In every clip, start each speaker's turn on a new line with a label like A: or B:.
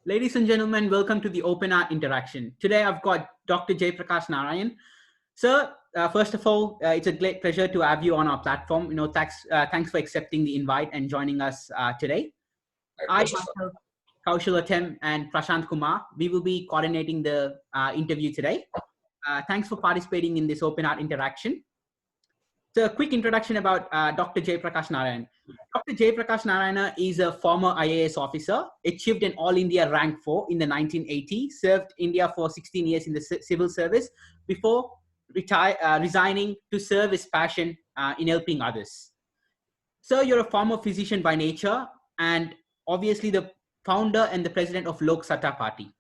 A: Ladies and gentlemen, welcome to the Open Art Interaction. Today I've got Dr. Jay Prakash Narayan. Sir, first of all, it's a great pleasure to have you on our platform. Thanks for accepting the invite and joining us today.
B: My
A: I,
B: pleasure.
A: myself, Kaushal Atem and Prashant Kumar, we will be coordinating the interview today. Thanks for participating in this Open Art Interaction. So a quick introduction about Dr. Jay Prakash Narayan. Dr. Jay Prakash Narayan is a former IAS officer, achieved an All India rank 4 in the 1980s, served India for 16 years in the civil service before resigning to serve his passion in helping others. Sir, you're a former physician by nature and obviously the founder and the president of Lok Satta Party.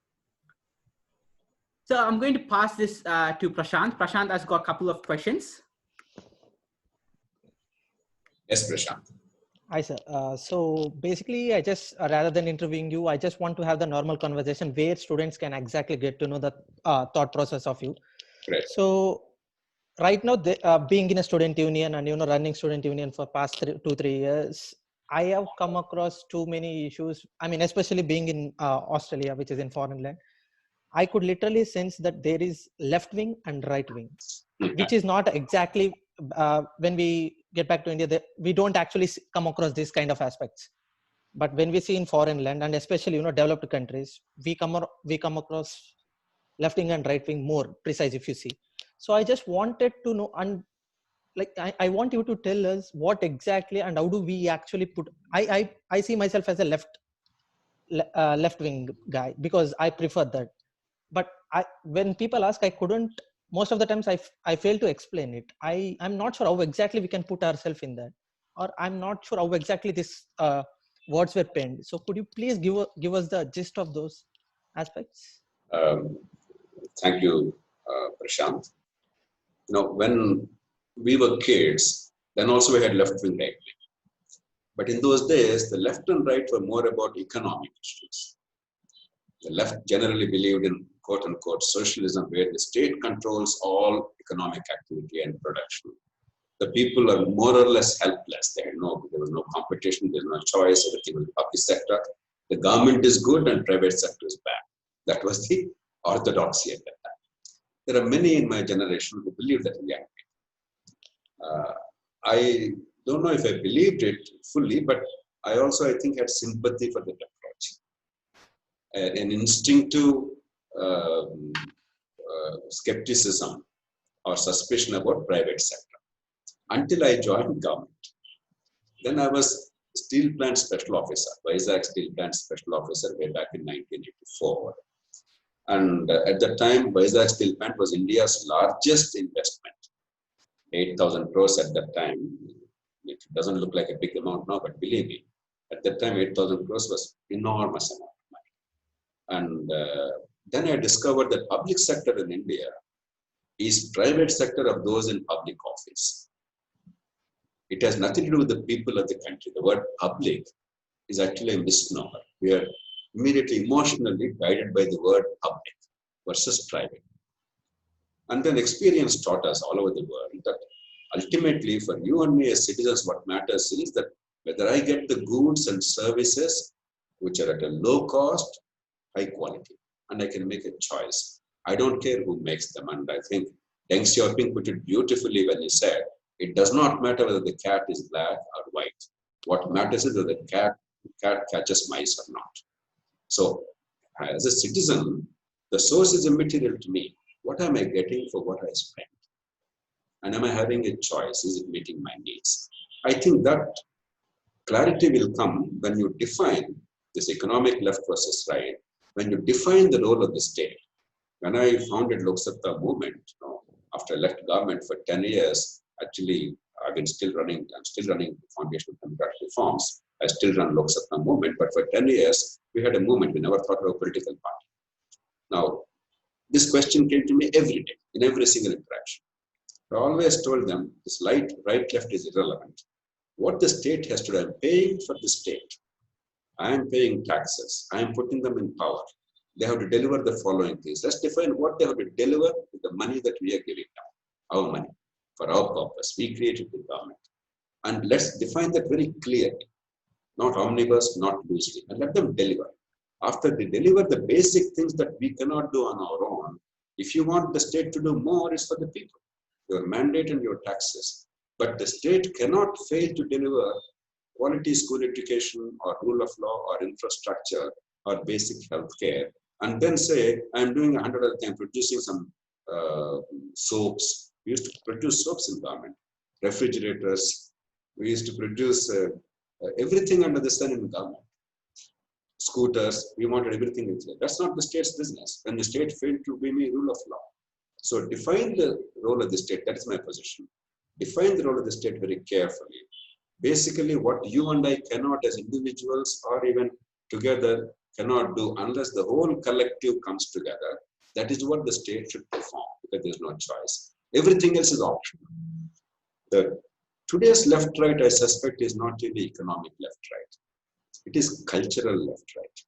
A: So I'm going to pass this to Prashant. Prashant has got a couple of questions.
B: Yes, Prashant.
C: Hi, sir. So basically, I just, rather than interviewing you, I just want to have the normal conversation where students can exactly get to know the thought process of you.
B: Great.
C: So right now, being in a student union and, running student union for past 2-3 years, I have come across too many issues. I mean, especially being in Australia, which is in foreign land, I could literally sense that there is left wing and right wing, which is not exactly when we get back to India, we don't actually come across this kind of aspects. But when we see in foreign land and especially developed countries, we come across left wing and right wing more precise, if you see. So I just wanted to know, and like I want you to tell us what exactly and how do we actually put. I see myself as a left wing guy because I prefer that. But when people ask, I couldn't. Most of the times, I fail to explain it. I'm not sure how exactly we can put ourselves in that, or I'm not sure how exactly this words were penned. So, could you please give us the gist of those aspects?
B: Thank you, Prashant. When we were kids, then also we had left wing, right wing. But in those days, the left and right were more about economic issues. The left generally believed in quote unquote socialism, where the state controls all economic activity and production. The people are more or less helpless. There was no competition, there's no choice, everything was public sector. The government is good and private sector is bad. That was the orthodoxy at that time. There are many in my generation who believe that reality. I don't know if I believed it fully, but I think had sympathy for that approach. An instinctive skepticism or suspicion about private sector until I joined government. Then I was steel plant special officer, Vizag steel plant special officer way back in 1984. And at that time, Vizag steel plant was India's largest investment, 8,000 crores at that time. It doesn't look like a big amount now, but believe me, at that time, 8,000 crores was enormous amount. And then I discovered that public sector in India is private sector of those in public office. It has nothing to do with the people of the country. The word public is actually a misnomer. We are immediately emotionally guided by the word public versus private. And then experience taught us all over the world that ultimately for you and me as citizens, what matters is that whether I get the goods and services which are at a low cost, high quality, and I can make a choice. I don't care who makes them. And I think Deng Xiaoping put it beautifully when he said, it does not matter whether the cat is black or white. What matters is whether the cat catches mice or not. So as a citizen, the source is immaterial to me. What am I getting for what I spend? And am I having a choice? Is it meeting my needs? I think that clarity will come when you define this economic left versus right, when you define the role of the state. When I founded Lok Satta movement, after I left government for 10 years, actually, I'm still running foundational democratic reforms. I still run Lok Satta movement, but for 10 years, we had a movement. We never thought of a political party. Now, this question came to me every day, in every single interaction. I always told them, this right, left is irrelevant. What the state has to do, I'm paying for the state. I am paying taxes. I am putting them in power. They have to deliver the following things. Let's define what they have to deliver with the money that we are giving them. Our money, for our purpose. We created the government. And let's define that very clearly. Not omnibus, not loosely. And let them deliver. After they deliver the basic things that we cannot do on our own, if you want the state to do more, it's for the people, your mandate and your taxes. But the state cannot fail to deliver quality school education or rule of law or infrastructure or basic health care, and then say, I'm doing 100 other things, producing some soaps. We used to produce soaps in government, refrigerators. We used to produce everything under the sun in government. Scooters, we wanted everything in there. That's not the state's business. When the state failed to be me rule of law. So define the role of the state. That is my position. Define the role of the state very carefully. Basically, what you and I cannot as individuals or even together cannot do unless the whole collective comes together. That is what the state should perform, because there's no choice. Everything else is optional. Today's left-right, I suspect, is not really economic left-right. It is cultural left-right,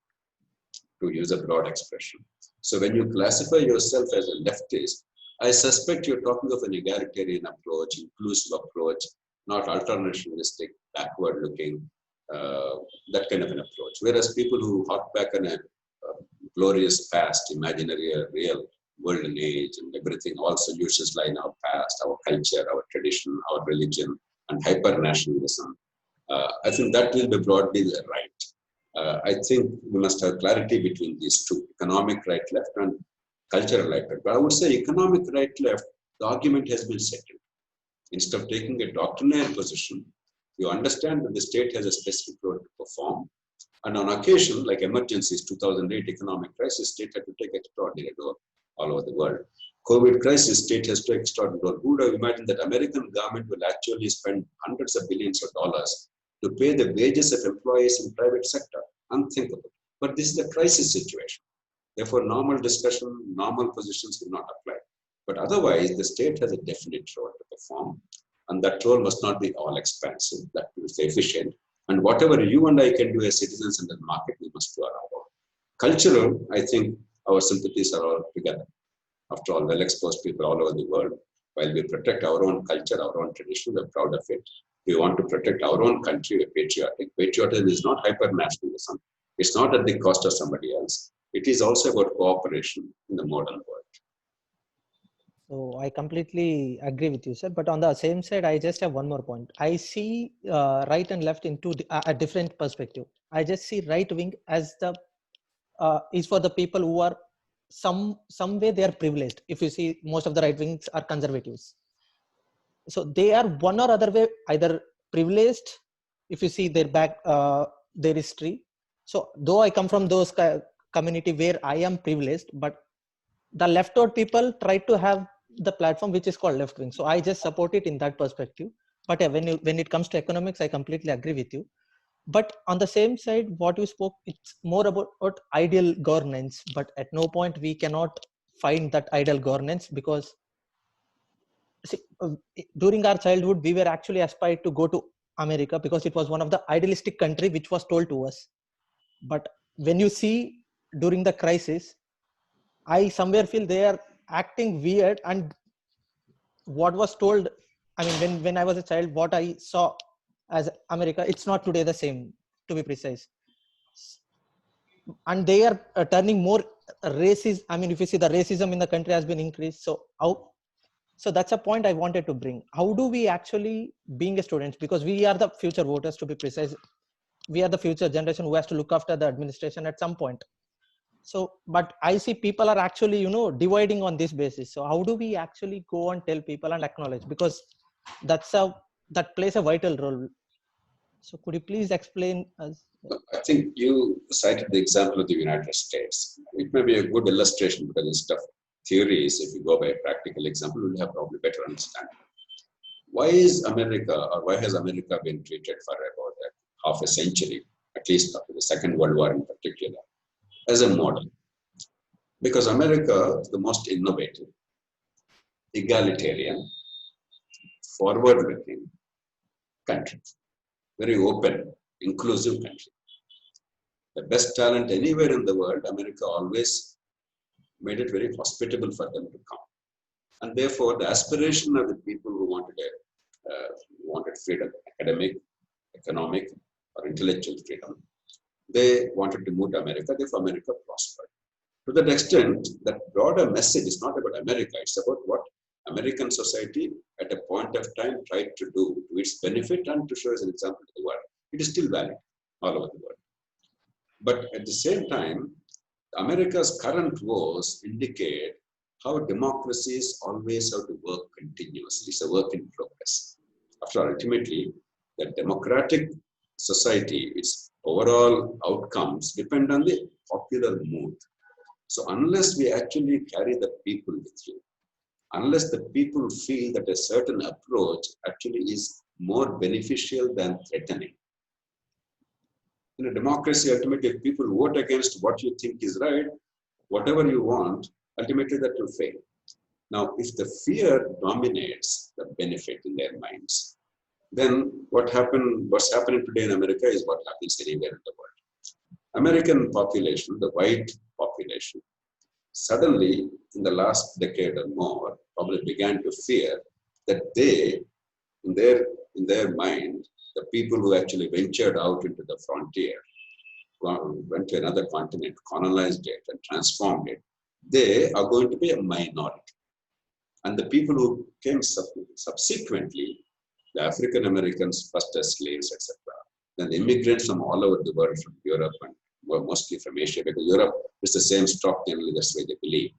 B: to use a broad expression. So when you classify yourself as a leftist, I suspect you're talking of an egalitarian approach, inclusive approach, not alternationistic, backward-looking, that kind of an approach. Whereas people who hark back on a glorious past, imaginary, a real golden age, and everything, all solutions lie in our past, our culture, our tradition, our religion, and hyper-nationalism. I think that will be broadly the right. I think we must have clarity between these two, economic right-left and cultural right-left. But I would say economic right-left, the argument has been settled. Instead of taking a doctrinaire position, you understand that the state has a specific role to perform. And on occasion, like emergencies, 2008 economic crisis, state had to take extraordinary role all over the world. COVID crisis, state has to take extraordinary role. Who would have imagined that American government will actually spend hundreds of billions of dollars to pay the wages of employees in private sector? Unthinkable. But this is a crisis situation. Therefore, normal discussion, normal positions will not apply. But otherwise, the state has a definite role to perform. And that role must not be all expansive, that will be efficient. And whatever you and I can do as citizens in the market, we must do our own. Cultural, I think our sympathies are all together. After all, well-exposed people all over the world, while we protect our own culture, our own tradition, we're proud of it. We want to protect our own country, we're patriotic. Patriotism is not hyper-nationalism. It's not at the cost of somebody else. It is also about cooperation in the modern world.
C: So I completely agree with you, sir. But on the same side, I just have one more point. I see right and left into a different perspective. I just see right wing as the is for the people who are some way they are privileged. If you see, most of the right wings are conservatives, so they are one or other way either privileged. If you see their their history. So though I come from those community where I am privileged, but the left-out people try to have the platform which is called left wing. So I just support it in that perspective. But when it comes to economics, I completely agree with you. But on the same side, what you spoke, it's more about ideal governance. But at no point we cannot find that ideal governance, because see, during our childhood, we were actually aspired to go to America because it was one of the idealistic country which was told to us. But when you see during the crisis, I somewhere feel they are acting weird, and what was told, I mean, when I was a child, what I saw as America, it's not today the same, to be precise. And they are turning more racist. I mean, if you see, the racism in the country has been increased. So that's a point I wanted to bring. How do we actually, being a student, because we are the future voters, to be precise, we are the future generation who has to look after the administration at some point. So, but I see people are actually, dividing on this basis. So how do we actually go and tell people and acknowledge? Because that plays a vital role. So could you please explain us?
B: I think you cited the example of the United States. It may be a good illustration, because instead of theories, if you go by a practical example, we'll have probably better understanding. Why has America been treated for about half a century, at least after the Second World War in particular, as a model? Because America is the most innovative, egalitarian, forward-looking country, very open, inclusive country. The best talent anywhere in the world, America always made it very hospitable for them to come. And therefore, the aspiration of the people who wanted freedom, academic, economic, or intellectual freedom, They wanted to move to America, therefore America prospered. To that extent, that broader message is not about America, it's about what American society at a point of time tried to do to its benefit and to show as an example to the world. It is still valid all over the world. But at the same time, America's current wars indicate how democracies always have to work continuously. It's a work in progress. After all, ultimately, the democratic society, its overall outcomes depend on the popular mood. So unless we actually carry the people with you, unless the people feel that a certain approach actually is more beneficial than threatening. In a democracy, ultimately, if people vote against what you think is right, whatever you want, ultimately that will fail. Now, if the fear dominates the benefit in their minds, then what's happening today in America is what happens anywhere in the world. American population, the white population, suddenly in the last decade or more, probably began to fear that they, in their mind, the people who actually ventured out into the frontier, went to another continent, colonized it and transformed it, they are going to be a minority. And the people who came subsequently, the African Americans, first as slaves, etc., then the immigrants from all over the world, from Europe and mostly from Asia, because Europe is the same stock generally, that's why they believe.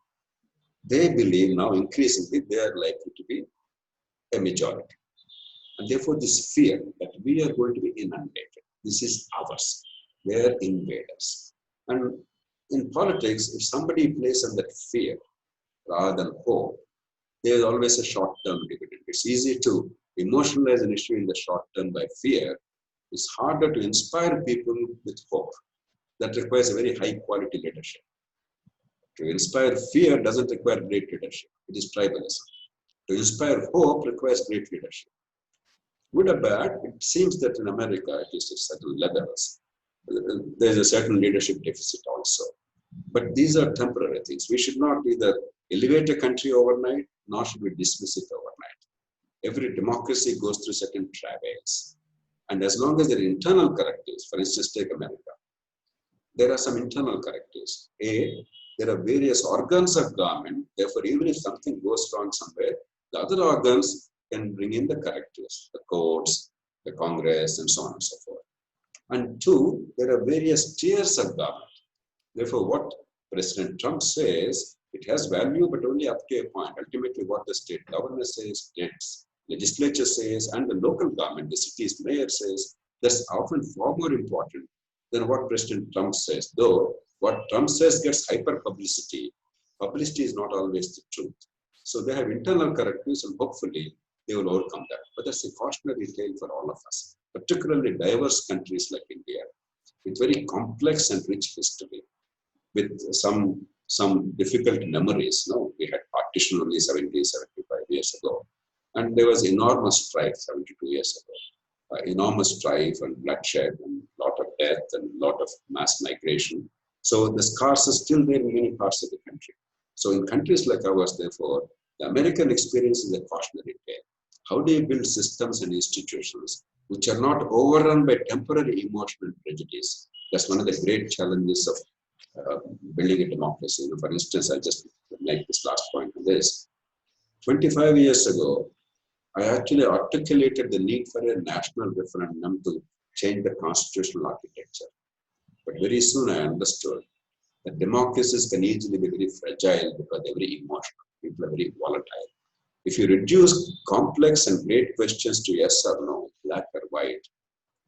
B: They believe now increasingly they are likely to be a majority. And therefore this fear that we are going to be inundated, this is ours, they are invaders. And in politics, if somebody plays on that fear rather than hope, there is always a short-term dividend. It's easy to emotionalize an issue in the short term by fear. It's harder to inspire people with hope. That requires a very high quality leadership. To inspire fear doesn't require great leadership. It is tribalism. To inspire hope requires great leadership. Good or bad, it seems that in America, at least at certain levels, there's a certain leadership deficit also. But these are temporary things. We should not either elevate a country overnight, nor should we dismiss it overnight. Every democracy goes through certain travails. And as long as there are internal correctives, for instance, take America, there are some internal correctives. There are various organs of government. Therefore, even if something goes wrong somewhere, the other organs can bring in the correctives, the courts, the Congress, and so on and so forth. And two, there are various tiers of government. Therefore, what President Trump says, it has value, but only up to a point. Ultimately, what the state governor says, state's legislature says, and the local government, the city's mayor says, that's often far more important than what President Trump says. Though what Trump says gets hyper publicity, publicity is not always the truth. So they have internal correctives, and hopefully they will overcome that. But that's a cautionary tale for all of us, particularly diverse countries like India, with very complex and rich history, with some difficult memories. No, we had partition only 70, 75 years ago. And there was enormous strife 72 years ago. Enormous strife and bloodshed and a lot of death and a lot of mass migration. So the scars are still there in many parts of the country. So in countries like ours, therefore, the American experience is a cautionary tale. How do you build systems and institutions which are not overrun by temporary emotional prejudice? That's one of the great challenges of building a democracy. For instance, I'll just make this last point on this. 25 years ago, I actually articulated the need for a national referendum to change the constitutional architecture. But very soon I understood that democracies can easily be very fragile because they're very emotional. People are very volatile. If you reduce complex and great questions to yes or no, black or white,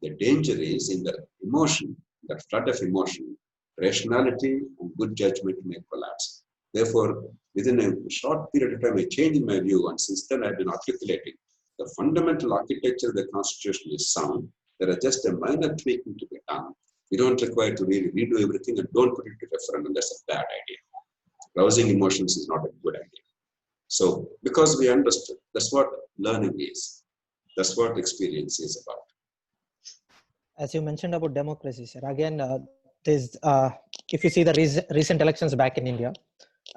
B: the danger is in the emotion, that flood of emotion, rationality and good judgment may collapse. Therefore, within a short period of time, I changed my view, and since then I've been articulating the fundamental architecture of the Constitution is sound. There are just a minor tweaking to be done. We don't require to really redo everything, and don't put it to referendum. That's a bad idea. Rousing emotions is not a good idea. So, because we understood, that's what learning is. That's what experience is about.
C: As you mentioned about democracy, sir, again, if you see the recent elections back in India,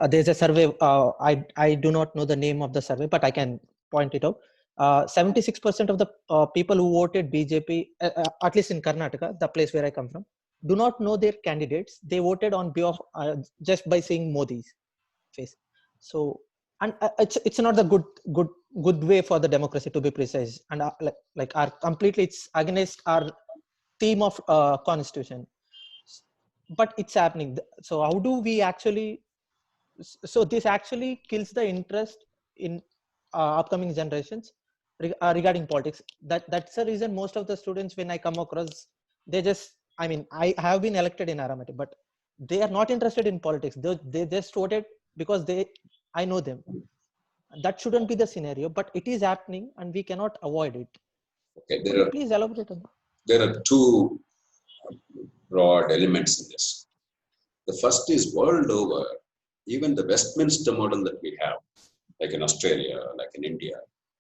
C: there's a survey. I do not know the name of the survey, but I can point it out. 76% of the people who voted BJP, at least in Karnataka, the place where I come from, do not know their candidates. They voted on behalf just by seeing Modi's face. So, and it's not the good way for the democracy, to be precise. And like our completely, it's against our theme of constitution. But it's happening. So how do we actually? So this actually kills the interest in upcoming generations regarding politics. That's the reason most of the students, when I come across, they just, I mean, I have been elected in Aramati, but they are not interested in politics. They just voted because I know them. That shouldn't be the scenario, but it is happening and we cannot avoid it.
B: Okay,
C: please elaborate on that?
B: There are two broad elements in this. The first is world over, even the Westminster model that we have, like in Australia, like in India,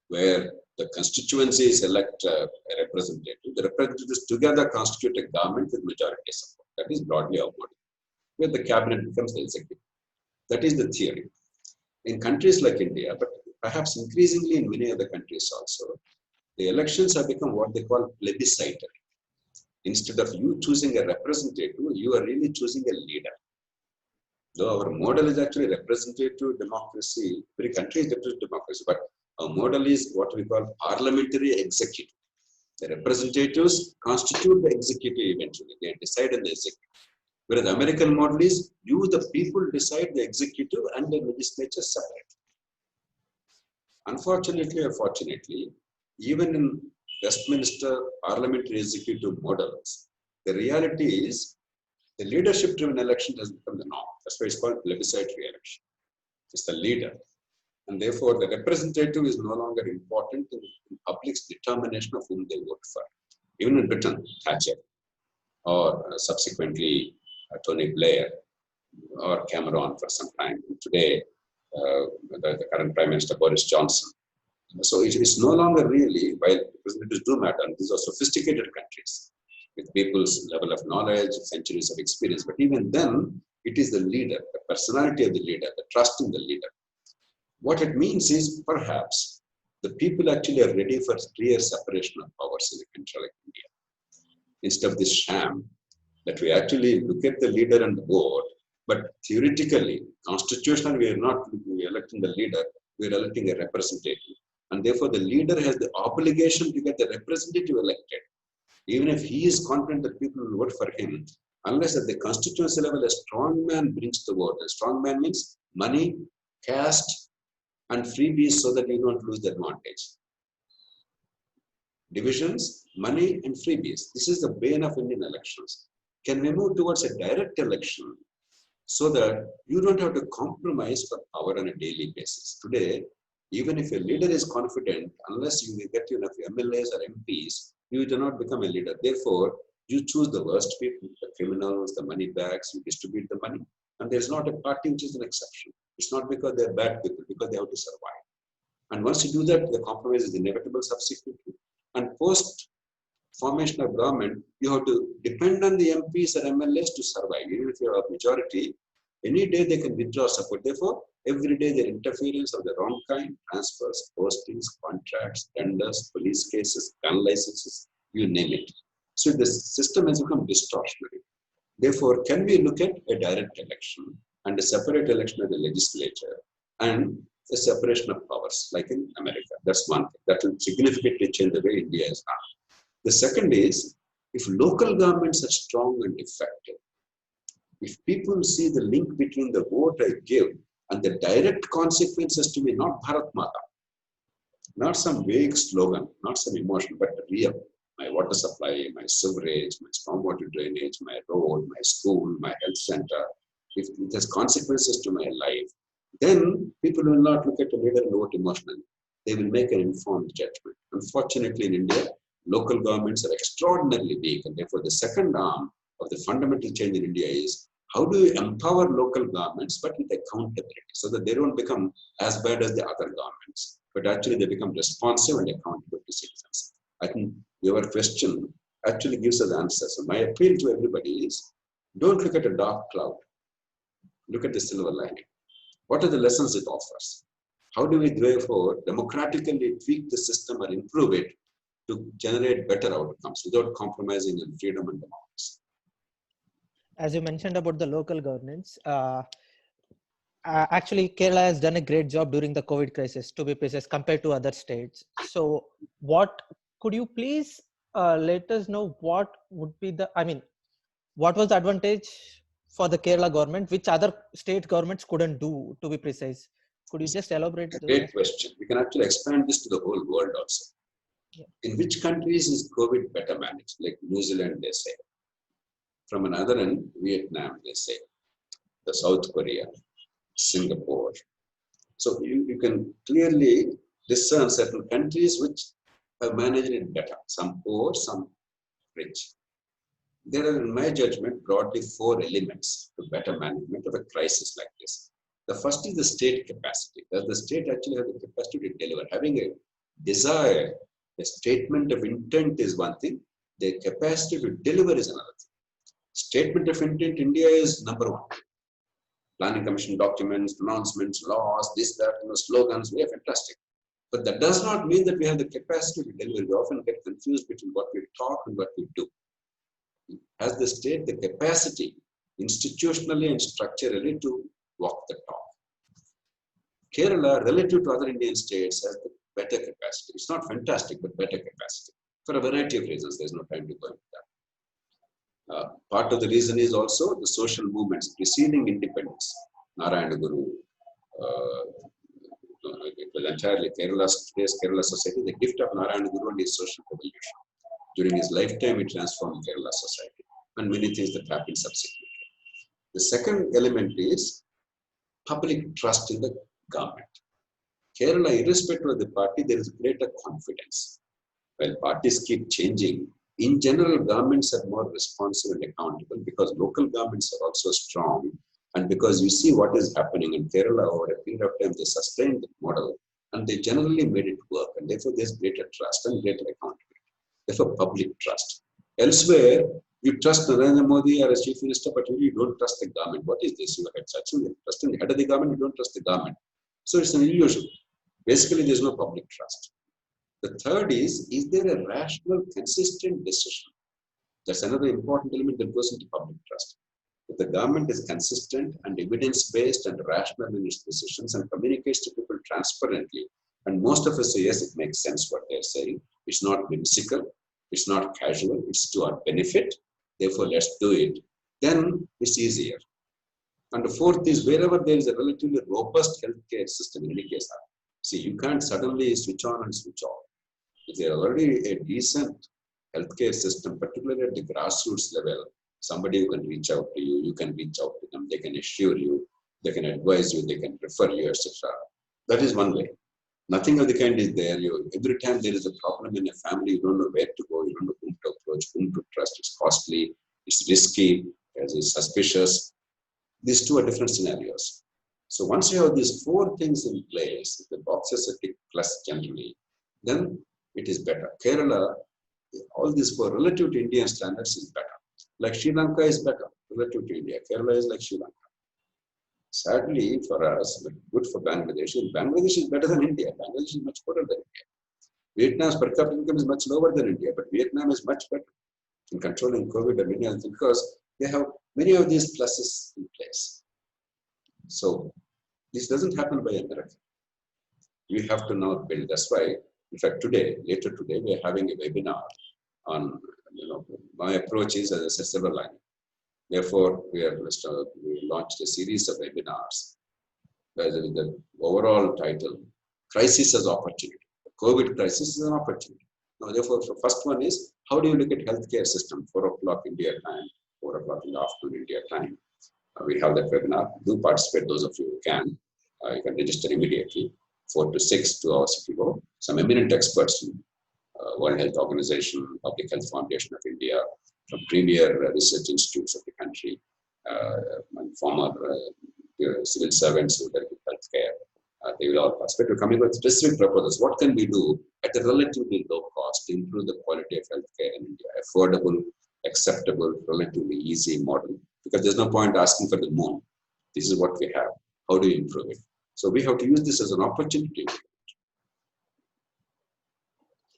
B: where the constituencies elect a representative, the representatives together constitute a government with majority support. That is broadly our model, where the cabinet becomes the executive. That is the theory. In countries like India, but perhaps increasingly in many other countries also, the elections have become what they call plebiscitary. Instead of you choosing a representative, you are really choosing a leader. Though our model is actually representative democracy, every country is representative democracy, but our model is what we call parliamentary executive. The representatives constitute the executive eventually. They decide on the executive. Whereas the American model is you, the people, decide the executive and the legislature separate. Unfortunately or fortunately, even in Westminster parliamentary executive models, the reality is the leadership-driven election has become the norm. That's why it's called plebiscitary election. It's the leader. And therefore, the representative is no longer important in public's determination of whom they vote for. Even in Britain, Thatcher, or subsequently Tony Blair, or Cameron for some time. Today, the current Prime Minister Boris Johnson. So it is no longer really, while representatives do matter, and these are sophisticated countries with people's level of knowledge, centuries of experience, but even then, it is the leader, the personality of the leader, the trust in the leader. What it means is perhaps the people actually are ready for clear separation of powers in a country like India. Instead of this sham that we actually look at the leader and vote, but theoretically, constitutionally, we are not electing the leader, we are electing a representative. And therefore, the leader has the obligation to get the representative elected. Even if he is confident that people will vote for him, unless at the constituency level, a strong man brings the vote. A strong man means money, caste, and freebies so that you don't lose the advantage. Divisions, money, and freebies. This is the bane of Indian elections. Can we move towards a direct election so that you don't have to compromise for power on a daily basis? Today, even if a leader is confident, unless you get enough MLAs or MPs, you do not become a leader. Therefore, you choose the worst people, the criminals, the money bags, you distribute the money. And there's not a party which is an exception. It's not because they're bad people, because they have to survive. And once you do that, the compromise is inevitable subsequently. And post formation of government, you have to depend on the MPs or MLAs to survive. Even if you have a majority, any day they can withdraw support. Therefore, every day their interference of the wrong kind, transfers, postings, contracts, tenders, police cases, gun licenses, you name it. So the system has become distortionary. Therefore, can we look at a direct election and a separate election of the legislature and a separation of powers, like in America? That's one thing. That will significantly change the way India is run. The second is, if local governments are strong and effective, if people see the link between the vote I give and the direct consequences to me, not Bharat Mata, not some vague slogan, not some emotion, but real. My water supply, my sewerage, my stormwater drainage, my road, my school, my health center. If it has consequences to my life, then people will not look at a leader and vote emotionally. They will make an informed judgment. Unfortunately, in India, local governments are extraordinarily weak, and therefore the second arm of the fundamental change in India is how do you empower local governments, but with accountability, so that they don't become as bad as the other governments, but actually they become responsive and accountable to citizens. I think your question actually gives us the answer. So my appeal to everybody is, don't look at a dark cloud. Look at the silver lining. What are the lessons it offers? How do we therefore democratically tweak the system or improve it to generate better outcomes without compromising on freedom and democracy?
C: as you mentioned about the local governance, actually Kerala has done a great job during the COVID crisis, to be precise, compared to other states. So what could you please let us know what would be the, I mean, what was the advantage for the Kerala government, which other state governments couldn't do, to be precise? Could you just elaborate those
B: Great
C: aspects?
B: question. We can actually expand this to the whole world also.
C: Yeah.
B: In which countries is COVID better managed? Like New Zealand, they say. From another end, Vietnam, they say. The South Korea, Singapore. So you can clearly discern certain countries which have managed it better. Some poor, some rich. There are, in my judgment, broadly 4 elements to better management of a crisis like this. The first is the state capacity. Does the state actually have the capacity to deliver? Having a desire, a statement of intent is one thing. The capacity to deliver is another thing. Statement of intent, India is number 1. Planning Commission documents, pronouncements, laws, this, that, slogans, we are fantastic. But that does not mean that we have the capacity to deliver. We often get confused between what we talk and what we do. Has the state the capacity, institutionally and structurally, to walk the talk? Kerala, relative to other Indian states, has the better capacity. It's not fantastic, but better capacity. For a variety of reasons, there's no time to go into that. Part of the reason is also the social movements preceding independence. Narayana Guru, it was entirely today's Kerala society, the gift of Narayana Guru and his social revolution. During his lifetime, he transformed Kerala society and many things that happened subsequently. The second element is public trust in the government. Kerala, irrespective of the party, there is greater confidence. While parties keep changing, in general, governments are more responsive and accountable because local governments are also strong, and because you see what is happening in Kerala over a period of time, they sustained the model and they generally made it work, and therefore there's greater trust and greater accountability. Therefore, public trust. Elsewhere, you trust Narendra Modi as chief minister, but you don't trust the government. What is this? You have trust in the head of the government, you don't trust the government. So it's an illusion. Basically, there's no public trust. The third is there a rational, consistent decision? That's another important element that goes into public trust. If the government is consistent and evidence-based and rational in its decisions and communicates to people transparently, and most of us say, yes, it makes sense what they're saying. It's not whimsical, it's not casual, it's to our benefit. Therefore, let's do it. Then it's easier. And the fourth is wherever there is a relatively robust healthcare system, in any case, see, you can't suddenly switch on and switch off. If there is already a decent healthcare system, particularly at the grassroots level, somebody who can reach out to you, you can reach out to them, they can assure you, they can advise you, they can refer you, etc. That is one way. Nothing of the kind is there. Every time there is a problem in a family, you don't know where to go, you don't know whom to approach, whom to trust. It's costly, it's risky, it's suspicious. These two are different scenarios. So once you have these 4 things in place, the boxes are ticked plus generally, then it is better. Kerala, all these 4 relative to Indian standards is better. Like Sri Lanka is better relative to India. Kerala is like Sri Lanka. Sadly for us, but good for Bangladesh. Bangladesh is better than India. Bangladesh is much better than India. Vietnam's per capita income is much lower than India, but Vietnam is much better in controlling COVID and many other things because they have many of these pluses in place. So this doesn't happen by a miracle. You have to now build. That's why, in fact, later today, we are having a webinar on, my approach is, as I said, silver lining. Therefore, we launched a series of webinars. The overall title, Crisis as Opportunity. The COVID crisis is an opportunity. Now, therefore, the first one is, how do you look at healthcare system, 4 o'clock India time, 4 o'clock in the afternoon India time. We have that webinar. Do participate, those of you who can. You can register immediately, 4 to 6, 2 hours if you go. Some eminent experts from World Health Organization, Public Health Foundation of India, from premier research institutes of the country, and former civil servants who work in healthcare. They will all participate. We're coming with specific proposals. What can we do at a relatively low cost to improve the quality of healthcare in India? Affordable, acceptable, relatively easy model. Because there's no point asking for the moon. This is what we have. How do you improve it? So we have to use this as an opportunity.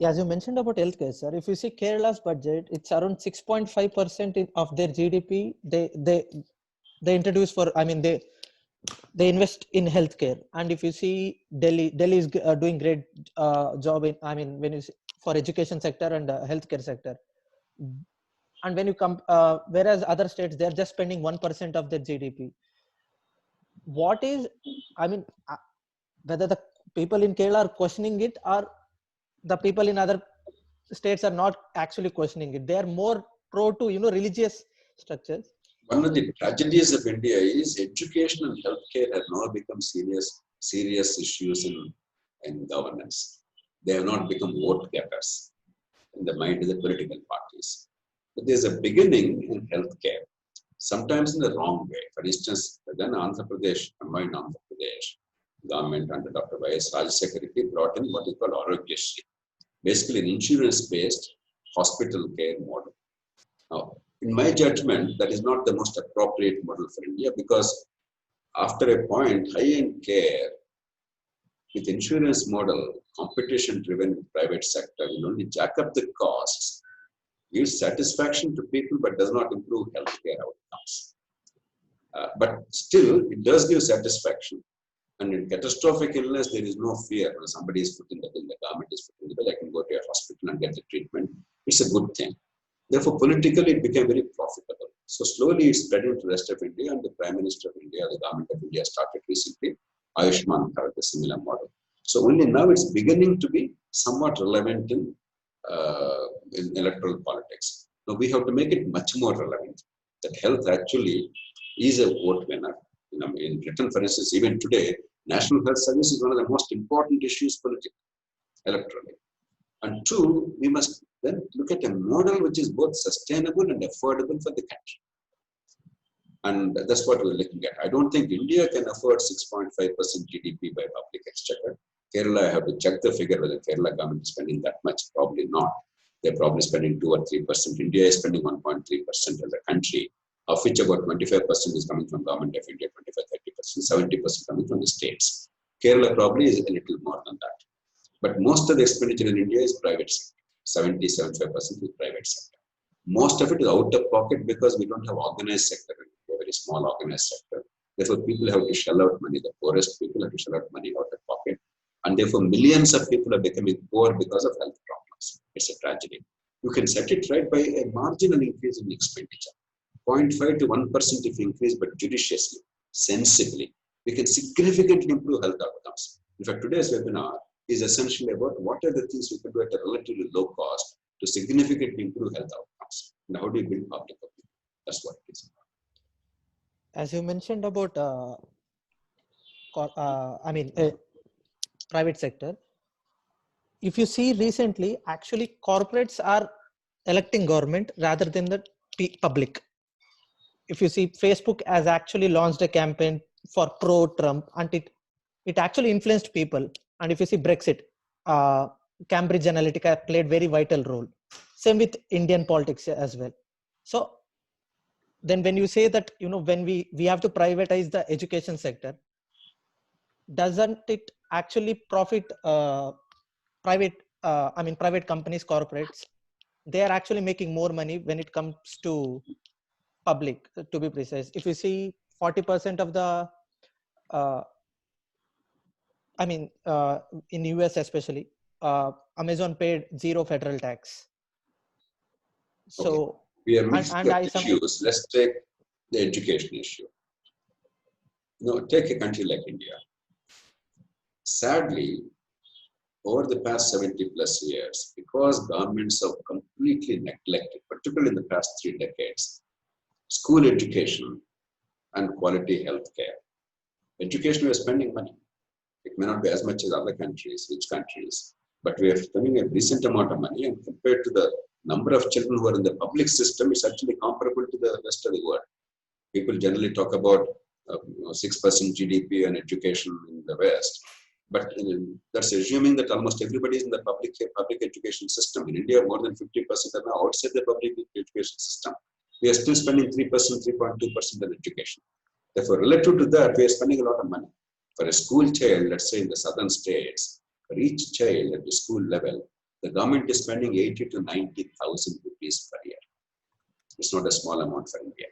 C: as you mentioned about healthcare, sir, if you see Kerala's budget, it's around 6.5% of their GDP. They introduce for, I mean, they invest in healthcare. And if you see Delhi is doing great job in, I mean, when you see, for education sector and healthcare sector. And when you come, whereas other states, they're just spending 1% of their GDP. What is, I mean, whether the people in Kerala are questioning it or the people in other states are not actually questioning it. They are more pro to, religious structures.
B: One of the tragedies of India is education and healthcare have now become serious issues in governance. They have not become vote getters in the mind of the political parties. But there's a beginning in healthcare, sometimes in the wrong way. For instance, then Andhra Pradesh, combined Andhra Pradesh, government under Dr. Y.S. Rajasekhar Reddy brought in what is called Aarogyasri, basically an insurance-based hospital care model. Now, in my judgment, that is not the most appropriate model for India, because after a point, high-end care with insurance model, competition-driven private sector will only jack up the costs, gives satisfaction to people, but does not improve healthcare outcomes. But still, it does give satisfaction. And in catastrophic illness, there is no fear. When somebody is put in the bill, the government is put in the bill, I can go to a hospital and get the treatment. It's a good thing. Therefore, politically, it became very profitable. So slowly, it spread into the rest of India, and the Prime Minister of India, the government of India started recently Ayushman Bharat, a similar model. So only now it's beginning to be somewhat relevant in electoral politics. Now we have to make it much more relevant, that health actually is a vote winner. In Britain, for instance, even today, National Health Service is one of the most important issues politically, electorally. And two, we must then look at a model which is both sustainable and affordable for the country. And that's what we're looking at. I don't think India can afford 6.5% GDP by public exchequer. Kerala, I have to check the figure whether Kerala government is spending that much. Probably not. They're probably spending 2 or 3%. India is spending 1.3% as a country, of which about 25% is coming from government of India, 25-30%, 70% coming from the states. Kerala probably is a little more than that. But most of the expenditure in India is private sector. 70-75% is private sector. Most of it is out of pocket because we don't have organized sector. We have a very small organized sector. Therefore, people have to shell out money. The poorest people have to shell out money out of pocket. And therefore, millions of people are becoming poor because of health problems. It's a tragedy. You can set it right by a marginal increase in expenditure. 0.5 to 1% if you increase, but judiciously, sensibly, we can significantly improve health outcomes. In fact, today's webinar is essentially about what are the things we can do at a relatively low cost to significantly improve health outcomes. And how do you build public opinion? That's what it is about.
C: As you mentioned about, private sector, if you see recently, actually corporates are electing government rather than the public. If you see, Facebook has actually launched a campaign for pro-Trump, and it actually influenced people. And if you see Brexit, Cambridge Analytica played very vital role. Same with Indian politics as well. So then when you say that, when we have to privatize the education sector, doesn't it actually profit private companies, corporates? They are actually making more money when it comes to public, to be precise. If you see 40% of the, in US especially, Amazon paid 0 federal tax. So
B: okay. We are mixing issues. Let's take the education issue. Take a country like India. Sadly, over the past 70 plus years, because governments have completely neglected, particularly in the past 3 decades, school education and quality health care. Education, we are spending money. It may not be as much as other countries, rich countries, but we are spending a decent amount of money, and compared to the number of children who are in the public system, it's actually comparable to the rest of the world. People generally talk about 6% GDP and education in the West, but that's assuming that almost everybody is in the public education system. In India, more than 50% are now outside the public education system. We are still spending 3%, 3.2% on education. Therefore, relative to that, we are spending a lot of money. For a school child, let's say in the southern states, for each child at the school level, The government is spending 80 to 90,000 rupees per year. It's not a small amount for India.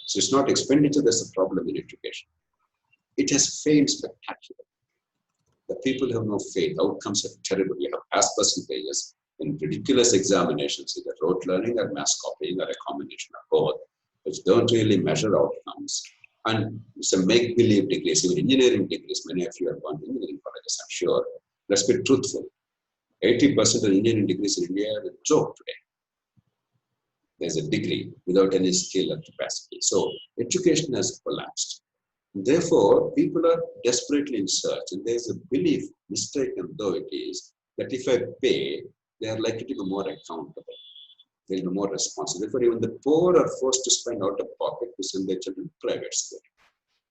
B: So it's not expenditure that's a problem in education. It has failed spectacularly. The people have no faith. Outcomes are terrible. We have pass percentages in ridiculous examinations, either rote learning or mass copying or a combination of both, which don't really measure outcomes. And it's a make-believe degrees, even engineering degrees. Many of you have gone to engineering colleges, I'm sure. Let's be truthful. 80% of engineering degrees in India are a joke today. There's a degree without any skill or capacity. So education has collapsed. Therefore, people are desperately in search, and there's a belief, mistaken though it is, that if I pay, they are likely to be more accountable. They'll be more responsible. Therefore, even the poor are forced to spend out of pocket to send their children to private school.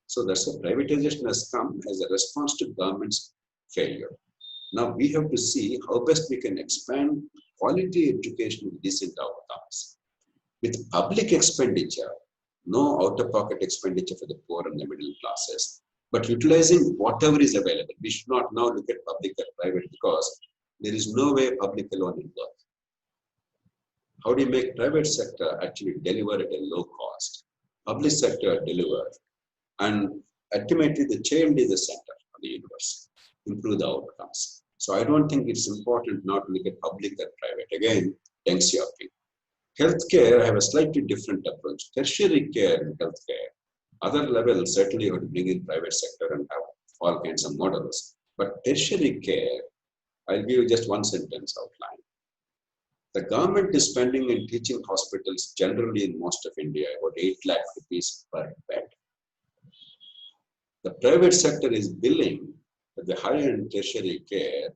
B: So that's why privatization has come as a response to government's failure. Now we have to see how best we can expand quality education with decent outcomes. With public expenditure, no out-of-pocket expenditure for the poor and the middle classes, but utilizing whatever is available. We should not now look at public or private because there is no way public alone will work. How do you make private sector actually deliver at a low cost? Public sector deliver, and ultimately the child is the center of the universe. Improve the outcomes. So I don't think it's important not to look at public or private. Again, Deng Xiaoping. Healthcare, I have a slightly different approach. Tertiary care in healthcare, other levels certainly you have to bring in private sector and have all kinds of models. But tertiary care, I'll give you just one sentence outline. The government is spending in teaching hospitals generally in most of India about 8 lakh rupees per bed. The private sector is billing at the higher end tertiary care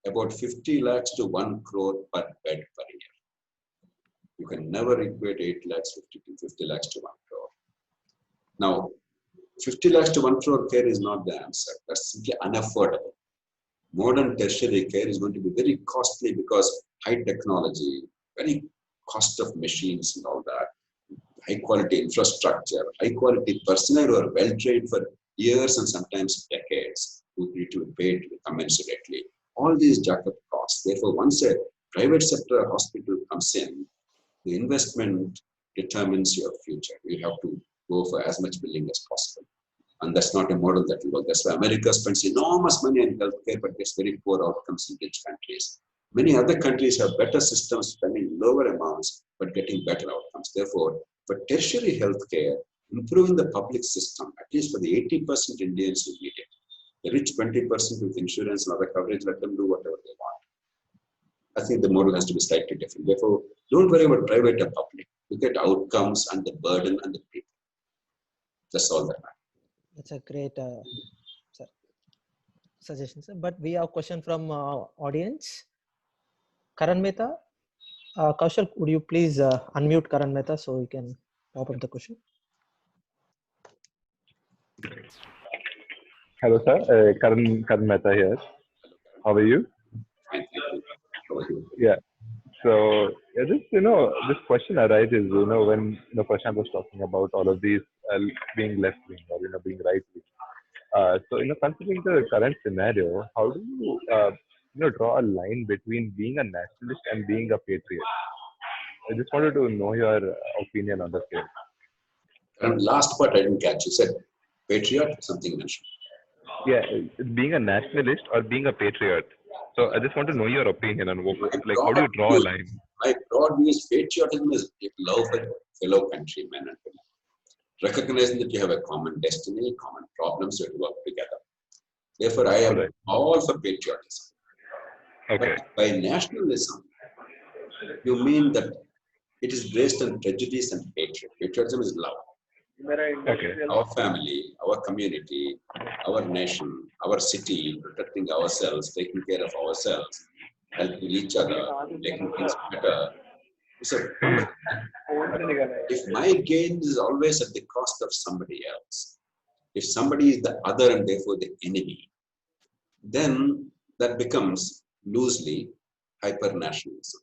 B: about 50 lakhs to 1 crore per bed per year. You can never equate 8 lakhs, 50 lakhs to 1 crore. Now, 50 lakhs to 1 crore care is not the answer. That's simply unaffordable. Modern tertiary care is going to be very costly because high technology, very cost of machines and all that, high quality infrastructure, high quality personnel who are well trained for years and sometimes decades, who need to be paid commensurately. All these jack up costs. Therefore, once a private sector hospital comes in, the investment determines your future. You have to go for as much billing as possible. And that's not a model that will work. That's why America spends enormous money on healthcare, but gets very poor outcomes in rich countries. Many other countries have better systems, spending lower amounts, but getting better outcomes. Therefore, for tertiary healthcare, improving the public system, at least for the 80% Indians who need it. The rich 20% with insurance and other coverage, let them do whatever they want. I think the model has to be slightly different. Therefore, don't worry about private or public. Look at outcomes and the burden and the people. That's all that matters.
C: That's a great suggestion, sir. But we have a question from audience. Karan Mehta. Kaushal, would you please unmute Karan Mehta so we can pop up the question?
D: Hello, sir. Karan Mehta here. How are you?
B: Fine, thank you. How are you?
D: Yeah. So, this question arises, when Prashant was talking about all of these being left wing or, being right wing. So, considering the current scenario, how do you, draw a line between being a nationalist and being a patriot? I just wanted to know your opinion on the same.
B: And last part I didn't catch. You said patriot, something mentioned.
D: Yeah, being a nationalist or being a patriot. So I just want to know your opinion on how do you draw a line?
B: My broad view is patriotism is love for fellow countrymen and women. Recognizing that you have a common destiny, common problems, you have to work together. Therefore, I am all for patriotism.
D: Okay.
B: But by nationalism, you mean that it is based on prejudice and hatred. Patriotism is love.
D: Okay.
B: Our family, our community, our nation, our city, protecting ourselves, taking care of ourselves, helping each other, making things better. So, if my gain is always at the cost of somebody else, if somebody is the other and therefore the enemy, then that becomes loosely hyper-nationalism.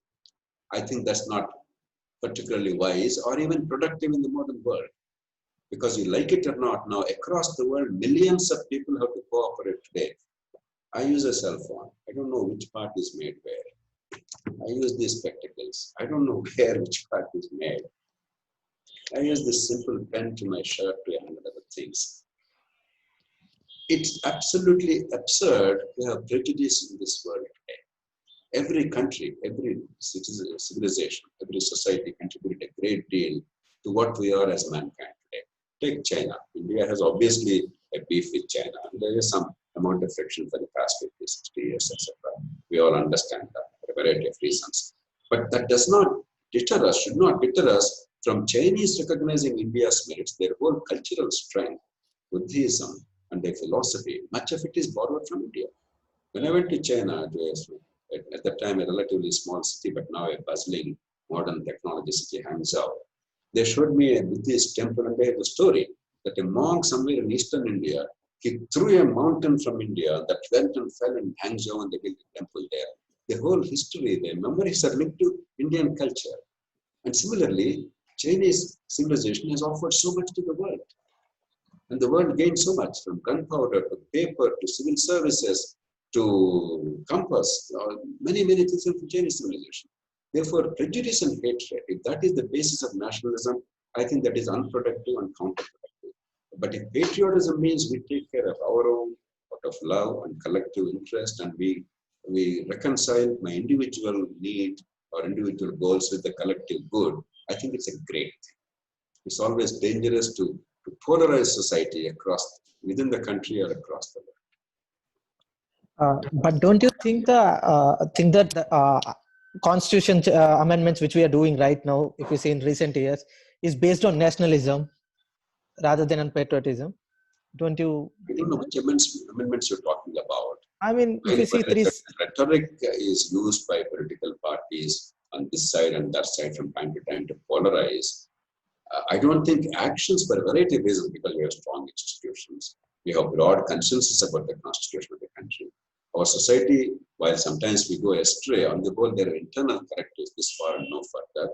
B: I think that's not particularly wise or even productive in the modern world. Because you like it or not, now across the world, millions of people have to cooperate today. I use a cell phone. I don't know which part is made where. I use these spectacles. I don't know which part is made. I use this simple pen to my shirt to handle other things. It's absolutely absurd to have prejudice in this world today. Every country, every civilization, every society contributed a great deal to what we are as mankind today. Take China. India has obviously a beef with China. And there is some amount of friction for the past 50, 60 years, etc. We all understand that for a variety of reasons. But that does not deter us, should not deter us from Chinese recognizing India's merits, their whole cultural strength, Buddhism, and their philosophy. Much of it is borrowed from India. When I went to China, at that time a relatively small city, but now a bustling modern technology city, Hangzhou, they showed me a Buddhist temple, and they had a story that a monk somewhere in eastern India, he threw a mountain from India that went and fell in Hangzhou, and they built a temple there. The whole history, the memories are linked to Indian culture. And similarly, Chinese civilization has offered so much to the world. And the world gained so much, from gunpowder to paper to civil services to compass, many things from Chinese civilization. Therefore, prejudice and hatred, if that is the basis of nationalism, I think that is unproductive and counterproductive. But if patriotism means we take care of our own, out of love and collective interest, and we reconcile my individual need or individual goals with the collective good, I think it's a great thing. It's always dangerous to polarize society within the country or across the world.
C: But don't you think that the constitution amendments which we are doing right now, if you see in recent years, is based on nationalism rather than on patriotism? Don't you?
B: I don't know which amendments you're talking about.
C: I mean, if you see
B: rhetoric is used by political parties on this side and that side from time to time to polarize. I don't think actions, for a variety of reasons, because we have strong institutions, we have broad consensus about the constitution of the country. Our society, while sometimes we go astray, on the whole, there are internal correctives this far and no further.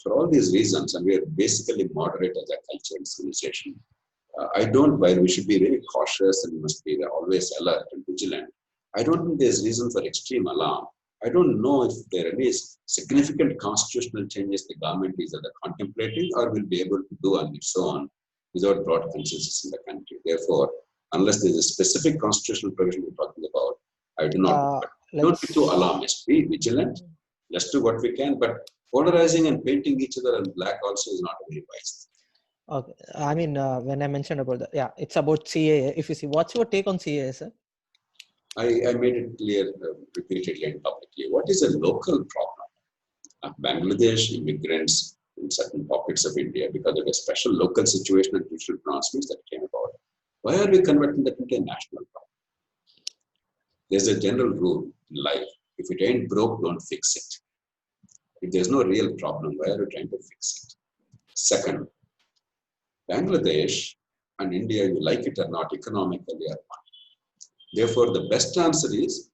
B: For all these reasons, and we are basically moderate as a culture and civilization, while we should be very cautious and we must be always alert and vigilant, I don't think there's reason for extreme alarm. I don't know if there are any significant constitutional changes the government is either contemplating or will be able to do on its own without broad consensus in the country. Therefore, unless there's a specific constitutional provision we're talking about, I do not. Don't be too alarmist. Be vigilant. Let's do what we can. But polarizing and painting each other in black also is not a very wise thing.
C: Okay. I mean, when I mentioned about that, it's about CAA. If you see, what's your take on CAA, sir?
B: I made it clear repeatedly and publicly. What is a local problem? Bangladesh immigrants in certain pockets of India, because of a special local situation and cultural pronouncements that came about. Why are we converting that into a national problem? There's a general rule in life. If it ain't broke, don't fix it. If there's no real problem, why are we trying to fix it? Second, Bangladesh and India, you like it or not, economically are one. Therefore, the best answer is,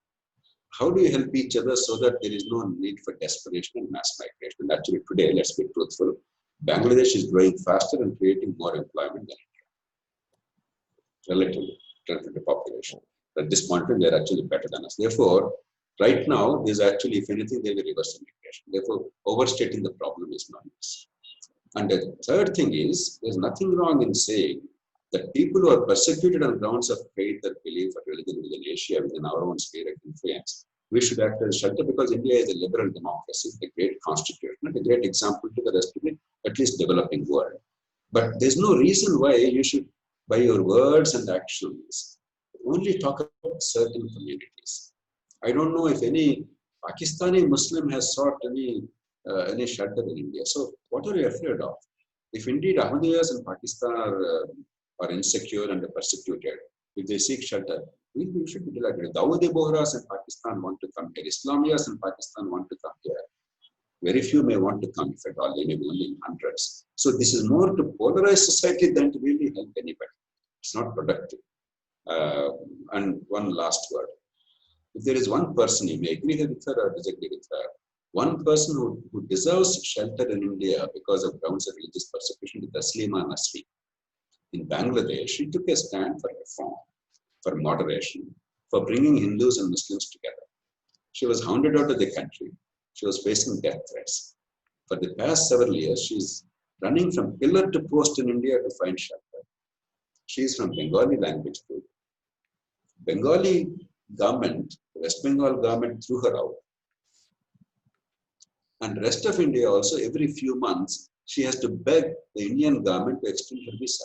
B: how do you help each other so that there is no need for desperation and mass migration? And actually today, let's be truthful, Bangladesh is growing faster and creating more employment than India, relative to population. At this point, they're actually better than us. Therefore, right now, there's actually, if anything, there's a reverse immigration. Therefore, overstating the problem is not necessary. And the third thing is, there's nothing wrong in saying that people who are persecuted on grounds of faith or belief or religion within Asia, within our own sphere of influence, we should act as shelter, because India is a liberal democracy, a great constitution, and a great example to the rest of the, at least developing world. But there's no reason why you should, by your words and actions, only talk about certain communities. I don't know if any Pakistani Muslim has sought any shelter in India. So what are you afraid of? If indeed Ahmadiyas in Pakistan are insecure and persecuted, if they seek shelter, we should be delighted. Dawoodi Bohras in Pakistan want to come here. Islamiyas in Pakistan want to come here. Very few may want to come, if at all, they may be only in hundreds. So this is more to polarize society than to really help anybody. It's not productive. And one last word. If there is one person, you may agree with her or disagree with her, one person who deserves shelter in India because of grounds of religious persecution is Taslima Nasreen. In Bangladesh, she took a stand for reform, for moderation, for bringing Hindus and Muslims together. She was hounded out of the country. She was facing death threats. For the past several years, she's running from pillar to post in India to find shelter. She is from Bengali language group. Bengali government, West Bengal government threw her out. And rest of India also, every few months, she has to beg the Indian government to extend her visa.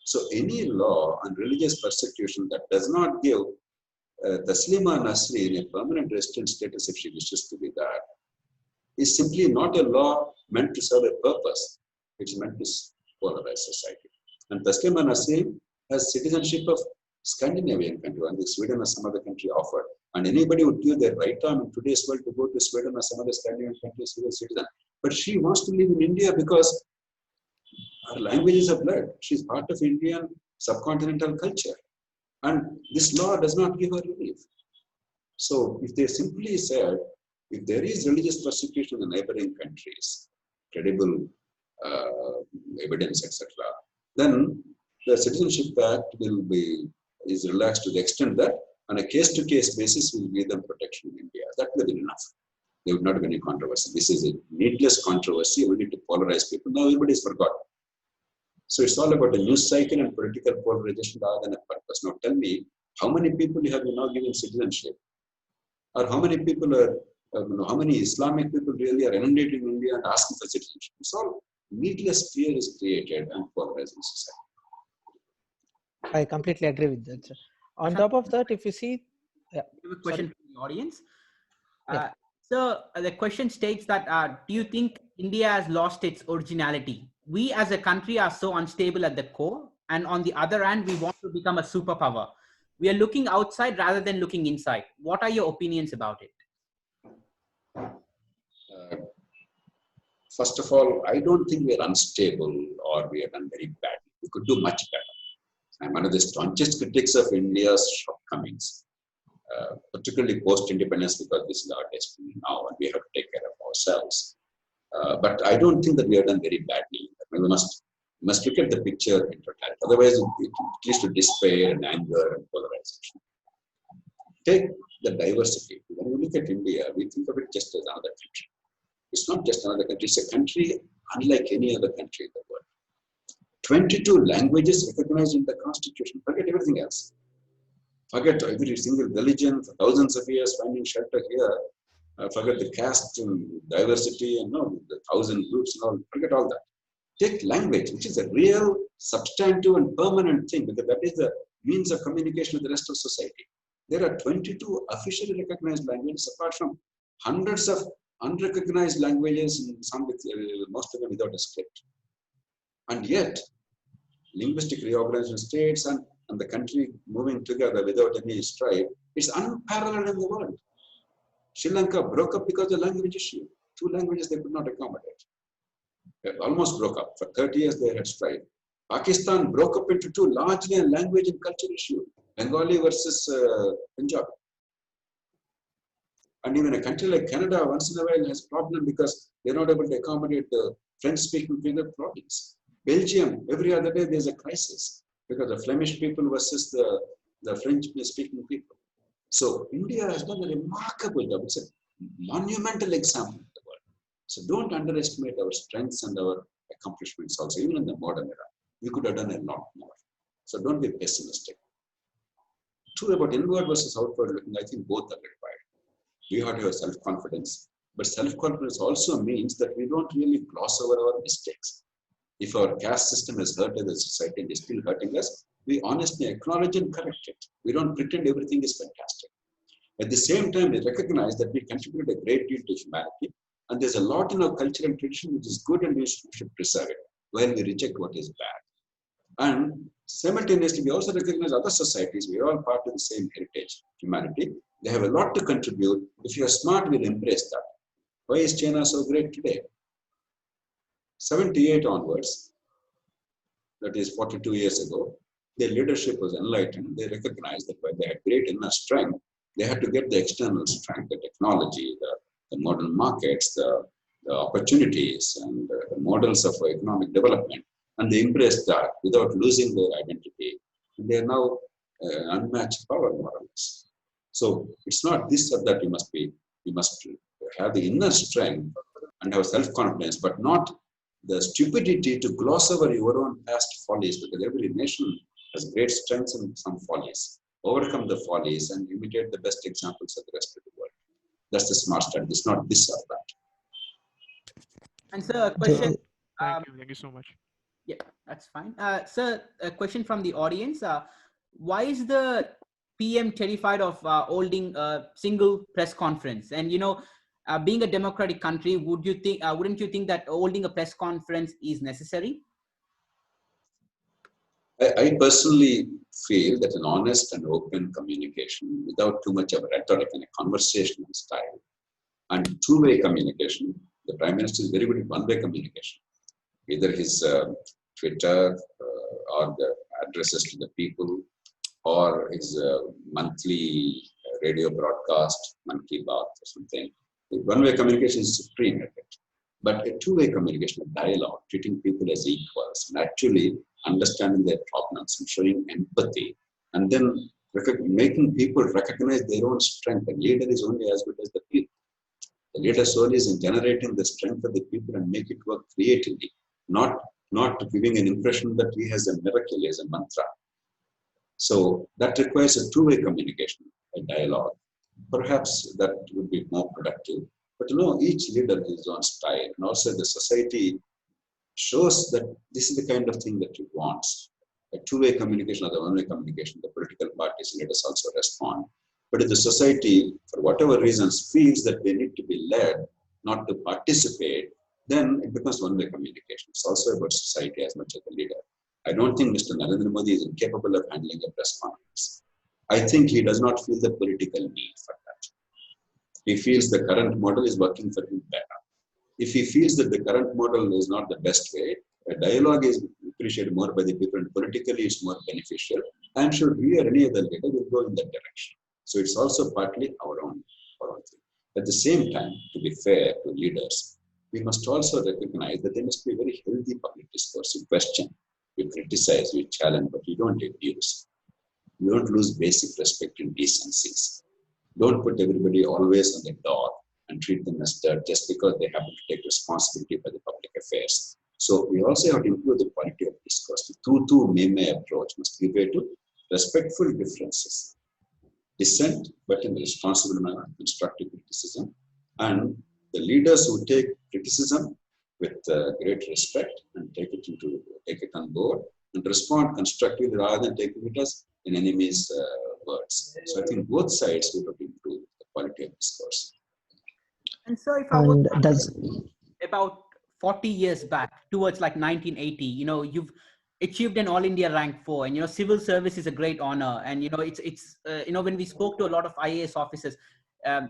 B: So any law on religious persecution that does not give Taslima Nasreen a permanent resident status if she wishes to be that, is simply not a law meant to serve a purpose. It's meant to polarize society. And Taslima Nasreen has citizenship of Scandinavian country, and Sweden or some other country offered. And anybody would give their right arm in today's world to go to Sweden or some other Scandinavian country as a citizen. But she wants to live in India because her language is a blood. She's part of Indian subcontinental culture. And this law does not give her relief. So if they simply said, if there is religious persecution in neighboring countries, credible evidence, etc., then the Citizenship Act is relaxed to the extent that on a case-to-case basis will give them protection in India. That would be enough. There would not have any controversy. This is a needless controversy. We need to polarize people. Now everybody is forgotten. So it's all about a news cycle and political polarization rather than a purpose. Now tell me, how many people you have now given citizenship? Or how many people are, how many Islamic people really are inundating India and asking for citizenship? It's all needless fear is created and polarizing society.
C: I completely agree with that, sir. On top of that, if you see,
A: I have a question from the audience.
C: Yeah.
A: So the question states that, do you think India has lost its originality? We as a country are so unstable at the core, and on the other hand, we want to become a superpower. We are looking outside rather than looking inside. What are your opinions about it?
B: First of all, I don't think we are unstable or we have done very badly. We could do much better. I'm one of the staunchest critics of India's shortcomings, particularly post-independence, because this is our destiny now and we have to take care of ourselves. But I don't think that we have done very badly. We must look at the picture in totality. Otherwise, it leads to despair and anger and polarization. Take the diversity. When we look at India, we think of it just as another country. It's not just another country. It's a country unlike any other country in the world. 22 languages recognized in the Constitution. Forget everything else. Forget every single religion for thousands of years finding shelter here. Forget the caste and diversity and the 1,000 groups and all. Forget all that. Take language, which is a real substantive and permanent thing, because that is the means of communication with the rest of society. There are 22 officially recognized languages, apart from hundreds of unrecognized languages, and some with most of them without a script. And yet, linguistic reorganization states and the country moving together without any strife, it's unparalleled in the world. Sri Lanka broke up because of the language issue. 2 languages they could not accommodate. They almost broke up. For 30 years they had strife. Pakistan broke up into 2, largely a language and culture issue. Bengali versus Punjabi. And even a country like Canada once in a while has a problem because they're not able to accommodate the French-speaking people province. Belgium, every other day there's a crisis because the Flemish people versus the French-speaking people. So India has done a remarkable job. It's a monumental example in the world. So don't underestimate our strengths and our accomplishments also, even in the modern era. We could have done a lot more. So don't be pessimistic. True about inward versus outward looking, I think both are required. We have to have self-confidence, but self-confidence also means that we don't really gloss over our mistakes. If our caste system has hurted the society and is still hurting us, we honestly acknowledge and correct it. We don't pretend everything is fantastic. At the same time, we recognize that we contribute a great deal to humanity, and there's a lot in our culture and tradition which is good and we should preserve it, while we reject what is bad. And simultaneously, we also recognize other societies. We are all part of the same heritage, humanity. They have a lot to contribute. If you are smart, we'll embrace that. Why is China so great today? 78 onwards, that is 42 years ago, their leadership was enlightened. They recognized that while they had great inner strength, they had to get the external strength, the technology, the modern markets, the opportunities, and the models of economic development. And they embraced that without losing their identity. And they are now unmatched power, more or less. So it's not this or that you must be You must have the inner strength and have self-confidence, but not the stupidity to gloss over your own past follies, because every nation has great strengths and some follies. Overcome the follies and imitate the best examples of the rest of the world. That's the smart strategy. It's not this or that.
A: And sir, a question.
E: Thank you so much.
A: Yeah, that's fine. Sir, a question from the audience. Why is the PM terrified of holding a single press conference? And, being a democratic country, wouldn't you think that holding a press conference is necessary?
B: I personally feel that an honest and open communication without too much of rhetoric and a conversational style and two-way communication, the Prime Minister is very good at one-way communication. Either his Twitter or the addresses to the people or his monthly radio broadcast, Man Ki Baat or something. One-way communication is supreme at it. But a two-way communication, a dialogue, treating people as equals and actually understanding their problems and showing empathy, and then making people recognize their own strength. A leader is only as good as the people. The leader's role is in generating the strength of the people and make it work creatively, not giving an impression that he has a miracle, he has a mantra. So that requires a two-way communication, a dialogue. Perhaps that would be more productive. But each leader has his own style, and also the society shows that this is the kind of thing that it wants. A two-way communication or the one-way communication, the political parties leaders also respond. But if the society, for whatever reasons, feels that they need to be led, not to participate, then it becomes one-way communication. It's also about society as much as the leader. I don't think Mr. Narendra Modi is incapable of handling a press conference. I think he does not feel the political need for that. He feels the current model is working for him better. If he feels that the current model is not the best way, a dialogue is appreciated more by the people and politically it's more beneficial. I'm sure he or any other leader will go in that direction. So it's also partly our own thing. At the same time, to be fair to leaders, we must also recognize that there must be a very healthy public discourse. You question, you criticize, you challenge, but you don't abuse. You don't lose basic respect and decencies. Don't put everybody always on the door and treat them as dirt just because they happen to take responsibility for the public affairs. So we also have to improve the quality of discourse. The tu me approach must give way to respectful differences. Dissent, but in a responsible manner, constructive criticism. And the leaders who take criticism with great respect and take it on board and respond constructively rather than taking it as an enemy's words. So I think both sides will have to improve the quality of discourse.
A: And so if I was about 40 years back towards like 1980, you've achieved an all India rank 4, and civil service is a great honor. And it's when we spoke to a lot of IAS officers,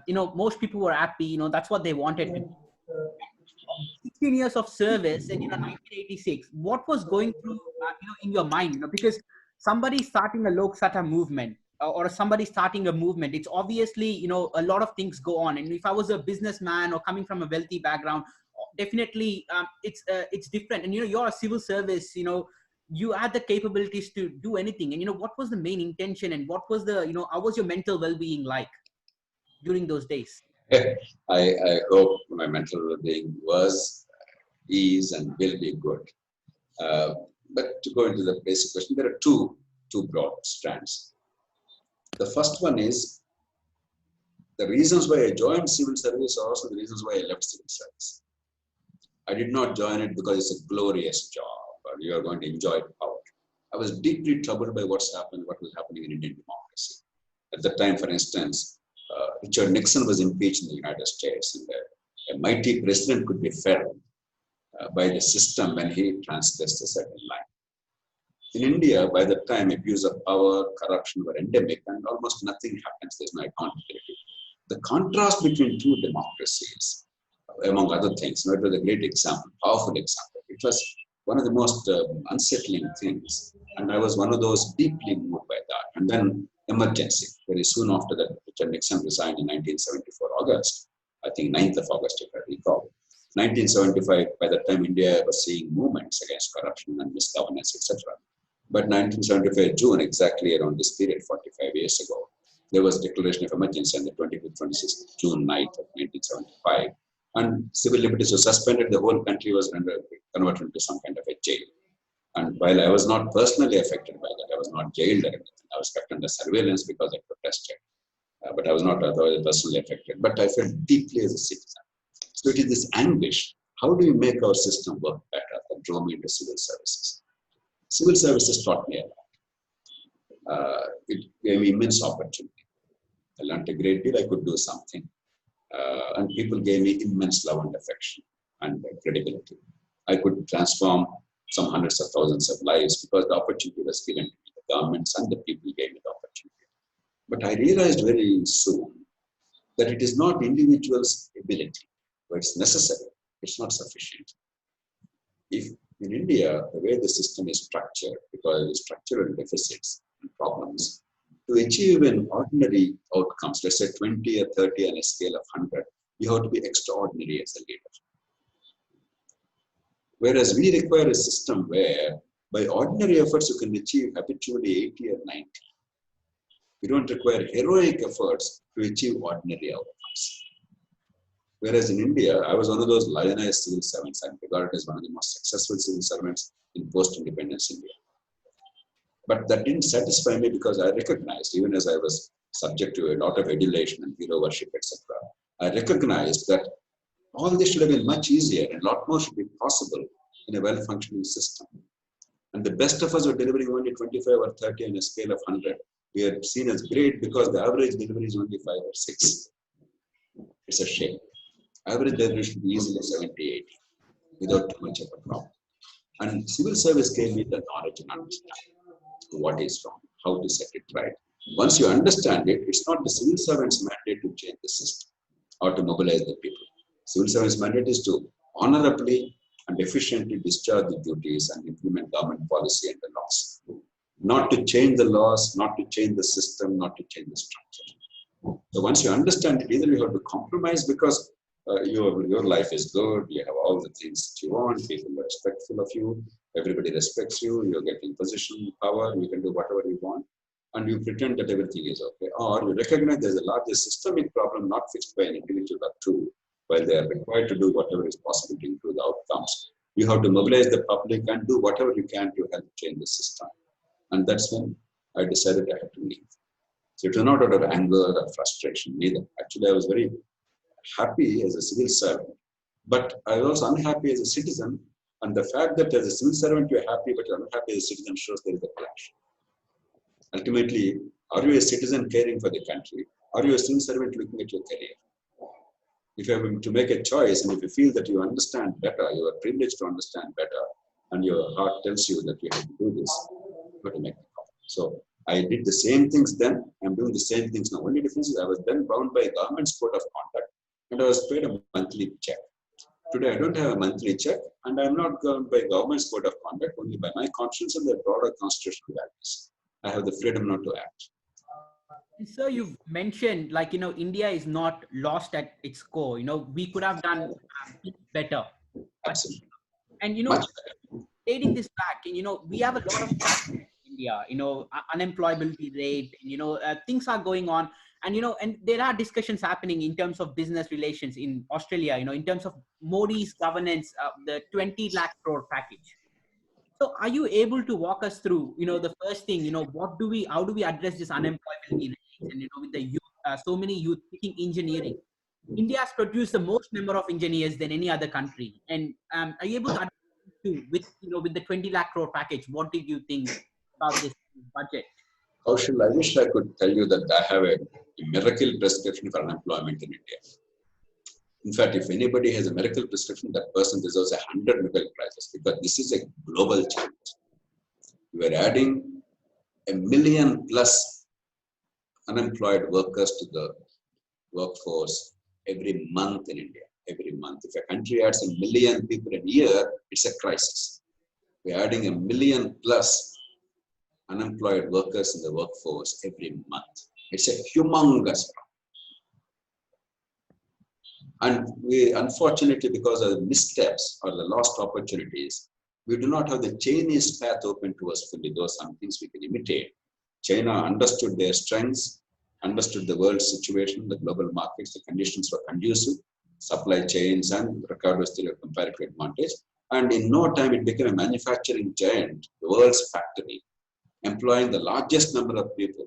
A: most people were happy, that's what they wanted to do. 16 years of service in 1986, what was going through in your mind? Because somebody starting a Lok Sabha movement or somebody starting a movement, it's obviously a lot of things go on. And if I was a businessman or coming from a wealthy background, definitely it's different. And you're a civil service, you had the capabilities to do anything. And what was the main intention, and what was the how was your mental well-being like during those days?
B: I hope my mental well-being is and will be good. But to go into the basic question, there are two broad strands. The first one is the reasons why I joined civil service are also the reasons why I left civil service. I did not join it because it's a glorious job or you are going to enjoy power. I was deeply troubled by what was happening in Indian democracy. At the time, for instance, Richard Nixon was impeached in the United States, and a mighty president could be felled by the system when he transgressed a certain line. In India, by the time abuse of power, corruption were endemic, and almost nothing happens. There's no accountability. The contrast between two democracies, among other things, it was a great example, powerful example. It was one of the most unsettling things, and I was one of those deeply moved by that. And then emergency. Very soon after that, Richard Nixon resigned in 1974 August. I think 9th of August, if I recall. 1975, by the time India was seeing movements against corruption and misgovernance, etc. But 1975 June, exactly around this period, 45 years ago, There was declaration of emergency on the 25th, 26th June night of 1975. And civil liberties were suspended. The whole country was converted into some kind of a jail. And while I was not personally affected by that, I was not jailed or anything. I was kept under surveillance because I protested. But I was not otherwise personally affected. But I felt deeply as a citizen. So it is this anguish. How do we make our system work better? That drove me into civil services. Civil services taught me a lot. It gave me immense opportunity. I learned a great deal. I could do something. And people gave me immense love and affection and credibility. I could transform some hundreds of thousands of lives because the opportunity was given to me. The governments and the people gave me the opportunity. But I realized very soon that it is not individual's ability, but it's necessary. It's not sufficient. If in India, the way the system is structured, because of the structural deficits and problems, to achieve an ordinary outcomes, let's say 20 or 30 on a scale of 100, you have to be extraordinary as a leader. Whereas we require a system where by ordinary efforts you can achieve habitually 80 or 90. You don't require heroic efforts to achieve ordinary outcomes. Whereas in India, I was one of those lionized civil servants. I'm regarded as one of the most successful civil servants in post-independence India. But that didn't satisfy me because I recognized, even as I was subject to a lot of adulation and hero worship, etc., I recognized that all this should have been much easier and a lot more should be possible in a well-functioning system. And the best of us were delivering only 25 or 30 on a scale of 100. We are seen as great because the average delivery is only 5 or 6. It's a shame. Average delivery should be easily 70, 80 without too much of a problem. And civil service gave me the knowledge and understanding what is wrong, how to set it right. Once you understand it, it's not the civil servant's mandate to change the system or to mobilize the people. Civil servant's mandate is to honorably and efficiently discharge the duties and implement government policy and the laws. Not to change the laws, not to change the system, not to change the structure. So once you understand it, either you have to compromise because your life is good, you have all the things that you want, people are respectful of you, everybody respects you, you're getting position, power, you can do whatever you want, and you pretend that everything is okay. Or you recognize there's a larger systemic problem not fixed by an individual or two, while they are required to do whatever is possible to improve the outcomes. You have to mobilize the public and do whatever you can to help change the system. And that's when I decided I had to leave. So it was not out of anger or frustration neither. Actually, I was very happy as a civil servant, but I was unhappy as a citizen. And the fact that as a civil servant you're happy, but you're unhappy as a citizen shows there is a clash. Ultimately, are you a citizen caring for the country? Are you a civil servant looking at your career? If you have to make a choice and if you feel that you understand better, you are privileged to understand better, and your heart tells you that you have to do this, you have to make the call. So I did the same things then, I'm doing the same things now. Only difference is I was then bound by government's code of conduct and I was paid a monthly check. Today I don't have a monthly check and I'm not bound by government's code of conduct, only by my conscience and the broader constitutional values. I have the freedom not to act.
A: So you've mentioned, like, India is not lost at its core. We could have done better.
B: Absolutely.
A: And, stating this back, we have a lot of in India, unemployability rate, things are going on. And, and there are discussions happening in terms of business relations in Australia, in terms of Modi's governance, the 20 lakh crore package. So are you able to walk us through, the first thing, how do we address this unemployability rate? And, with the youth, so many youth picking engineering, India has produced the most number of engineers than any other country. And are you able to address with the 20 lakh crore package? What did you think about this budget?
B: Kaushal, I wish I could tell you that I have a miracle prescription for unemployment in India. In fact, if anybody has a miracle prescription, that person deserves 100 Nobel Prizes because this is a global challenge. We are adding 1 million plus unemployed workers to the workforce every month in India. Every month. If a country adds 1 million people a year, it's a crisis. We're adding 1 million plus unemployed workers in the workforce every month. It's a humongous problem. And we, unfortunately, because of the missteps or the lost opportunities, we do not have the Chinese path open to us fully, though some things we can imitate. China understood their strengths understood the world situation, the global markets, the conditions were conducive, supply chains, and Ricardo still a comparative advantage. And in no time, it became a manufacturing giant, the world's factory, employing the largest number of people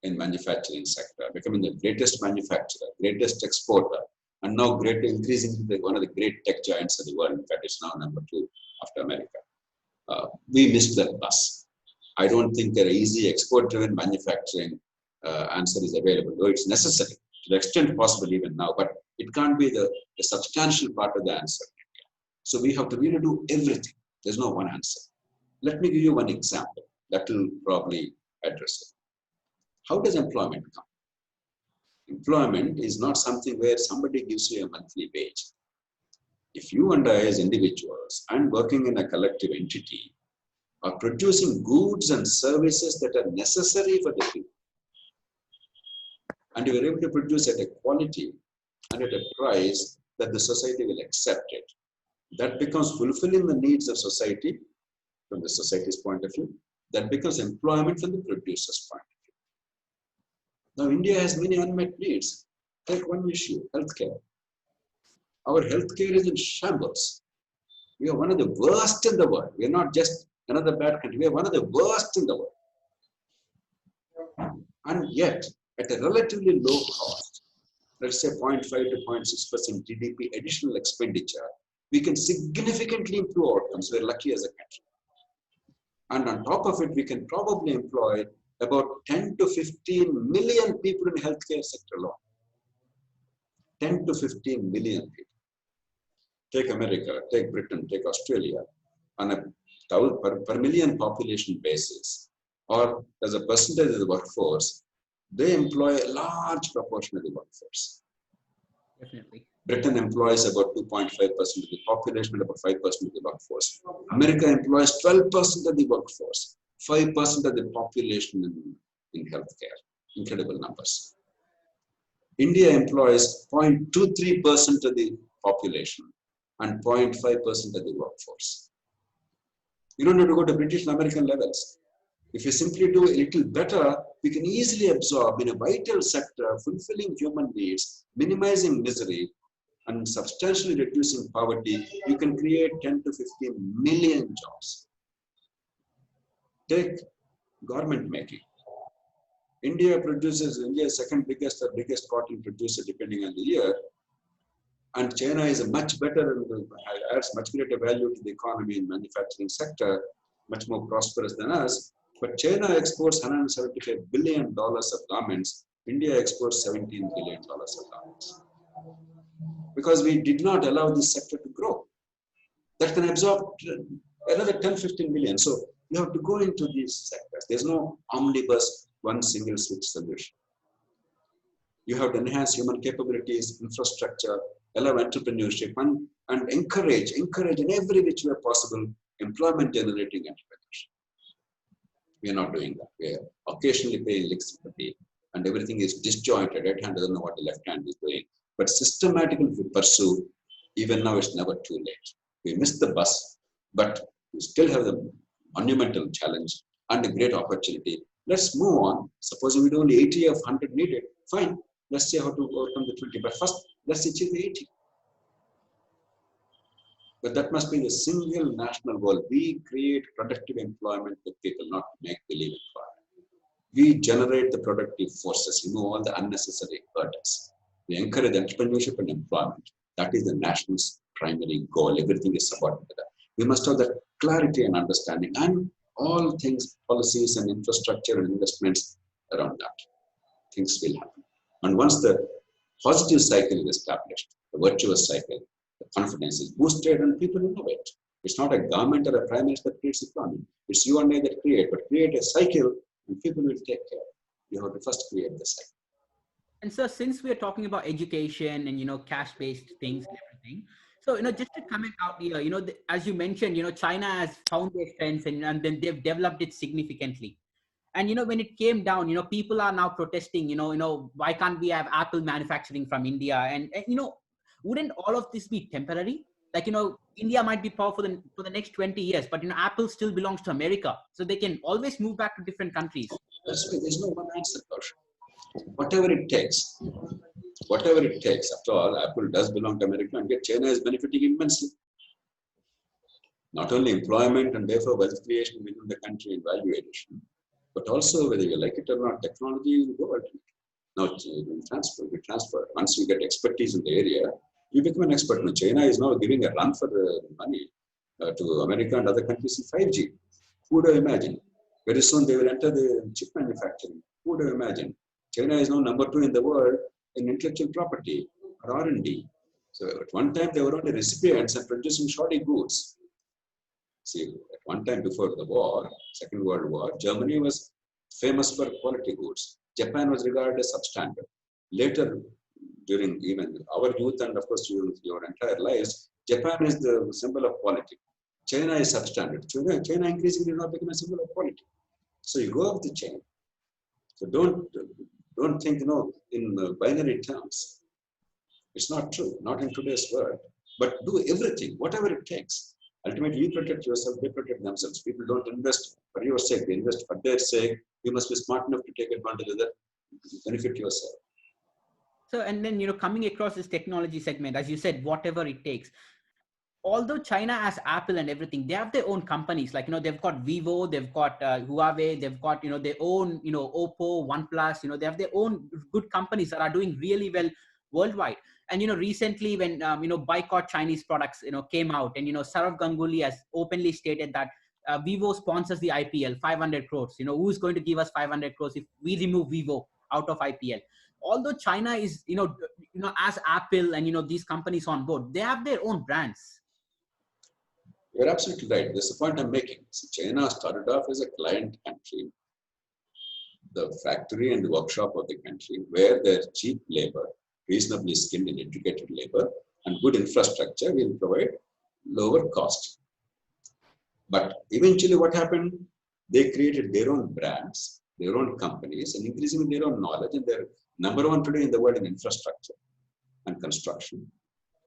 B: in manufacturing sector, becoming the greatest manufacturer, greatest exporter, and now increasingly one of the great tech giants of the world. In fact, it's now number 2 after America. We missed that bus. I don't think an easy export-driven manufacturing answer is available, though it's necessary to the extent possible even now, but it can't be the substantial part of the answer. So we have to really do everything. There's no one answer. Let me give you one example that will probably address it. How does employment come? Employment is not something where somebody gives you a monthly wage. If you and I as individuals and working in a collective entity are producing goods and services that are necessary for the people, and you are able to produce at a quality and at a price that the society will accept it, that becomes fulfilling the needs of society from the society's point of view. That becomes employment from the producer's point of view. Now, India has many unmet needs. Take one issue, healthcare. Our healthcare is in shambles. We are one of the worst in the world. We are not just another bad country. We are one of the worst in the world. And yet, at a relatively low cost, let's say 0.5 to 0.6% GDP additional expenditure, we can significantly improve outcomes. We're lucky as a country. And on top of it, we can probably employ about 10 to 15 million people in the healthcare sector alone. 10 to 15 million people. Take America, take Britain, take Australia, on a per million population basis, or as a percentage of the workforce, they employ a large proportion of the workforce.
A: Definitely.
B: Britain employs about 2.5% of the population and about 5% of the workforce. America employs 12% of the workforce, 5% of the population in healthcare. Incredible numbers. India employs 0.23% of the population and 0.5% of the workforce. You don't have to go to British and American levels. If you simply do a little better, we can easily absorb in a vital sector, fulfilling human needs, minimizing misery, and substantially reducing poverty. You can create 10 to 15 million jobs. Take garment making. India is second biggest or biggest cotton producer depending on the year. And China is a much better and adds much greater value to the economy in manufacturing sector, much more prosperous than us. But China exports $175 billion of garments. India exports $17 billion of garments. Because we did not allow this sector to grow. That can absorb another 10, 15 million. So you have to go into these sectors. There's no omnibus, one single switch solution. You have to enhance human capabilities, infrastructure, allow entrepreneurship, and encourage in every which way possible employment generating entrepreneurship. We are not doing that. We are occasionally paying lip sympathy, and everything is disjointed. Right hand doesn't know what the left hand is doing. But systematically, if we pursue, even now it's never too late. We missed the bus, but we still have the monumental challenge and a great opportunity. Let's move on. Supposing we do only 80 of 100 needed, fine. Let's see how to overcome the 20. But first, let's achieve the 80. But that must be the single national goal. We create productive employment with people, not make-believe employment. We generate the productive forces, remove all the unnecessary burdens. We encourage entrepreneurship and employment. That is the nation's primary goal. Everything is subordinate to that. We must have that clarity and understanding, and all things, policies and infrastructure and investments around that. Things will happen. And once the positive cycle is established, the virtuous cycle, the confidence is boosted and people innovate. It's not a government or a prime minister that creates economy. It's you and I that create, but create a cycle and people will take care. You have to first create the cycle.
A: And so since we're talking about education and, cash-based things and everything, so, just to comment out here, as you mentioned, China has found their strengths and then they've developed it significantly. And, when it came down, people are now protesting, why can't we have Apple manufacturing from India? And wouldn't all of this be temporary? Like, India might be powerful for the next 20 years, but, Apple still belongs to America. So they can always move back to different countries.
B: That's why there's no one answer, Kaushik. Whatever it takes. Whatever it takes. After all, Apple does belong to America, and yet China is benefiting immensely. Not only employment and therefore wealth creation within the country and value addition, but also whether you like it or not, technology will go ultimately. Now, we transfer. Once you get expertise in the area, you become an expert. Now, China is now giving a run for money to America and other countries in 5G. Who would have imagined? Very soon they will enter the chip manufacturing. Who would have imagined? China is now number 2 in the world in intellectual property or R&D. So at one time they were only recipients and producing shoddy goods. See, at one time before the war, Second World War, Germany was famous for quality goods. Japan was regarded as substandard. Later, during even our youth and of course your entire lives, Japan is the symbol of quality. China is substandard. China increasingly now become a symbol of quality. So you go up the chain. So don't think in binary terms. It's not true, not in today's world. But do everything, whatever it takes. Ultimately, you protect yourself, they protect themselves. People don't invest for your sake, they invest for their sake. You must be smart enough to take advantage of that, benefit yourself.
A: So, and then, coming across this technology segment, as you said, whatever it takes. Although China has Apple and everything, they have their own companies. Like, they've got Vivo, they've got Huawei, they've got, their own, Oppo, OnePlus, they have their own good companies that are doing really well worldwide. And, recently when, boycott Chinese products, came out, and, Sourav Ganguly has openly stated that Vivo sponsors the IPL, 500 crores. Who's going to give us 500 crores if we remove Vivo out of IPL? Although China is, as Apple and, these companies on board, they have their own brands.
B: You're absolutely right. That's the point I'm making. So China started off as a client country, the factory and the workshop of the country, where their cheap labor, reasonably skilled and educated labor, and good infrastructure will provide lower cost. But eventually what happened? They created their own brands, their own companies, and increasingly their own knowledge, and they're number 1 today in the world in infrastructure and construction.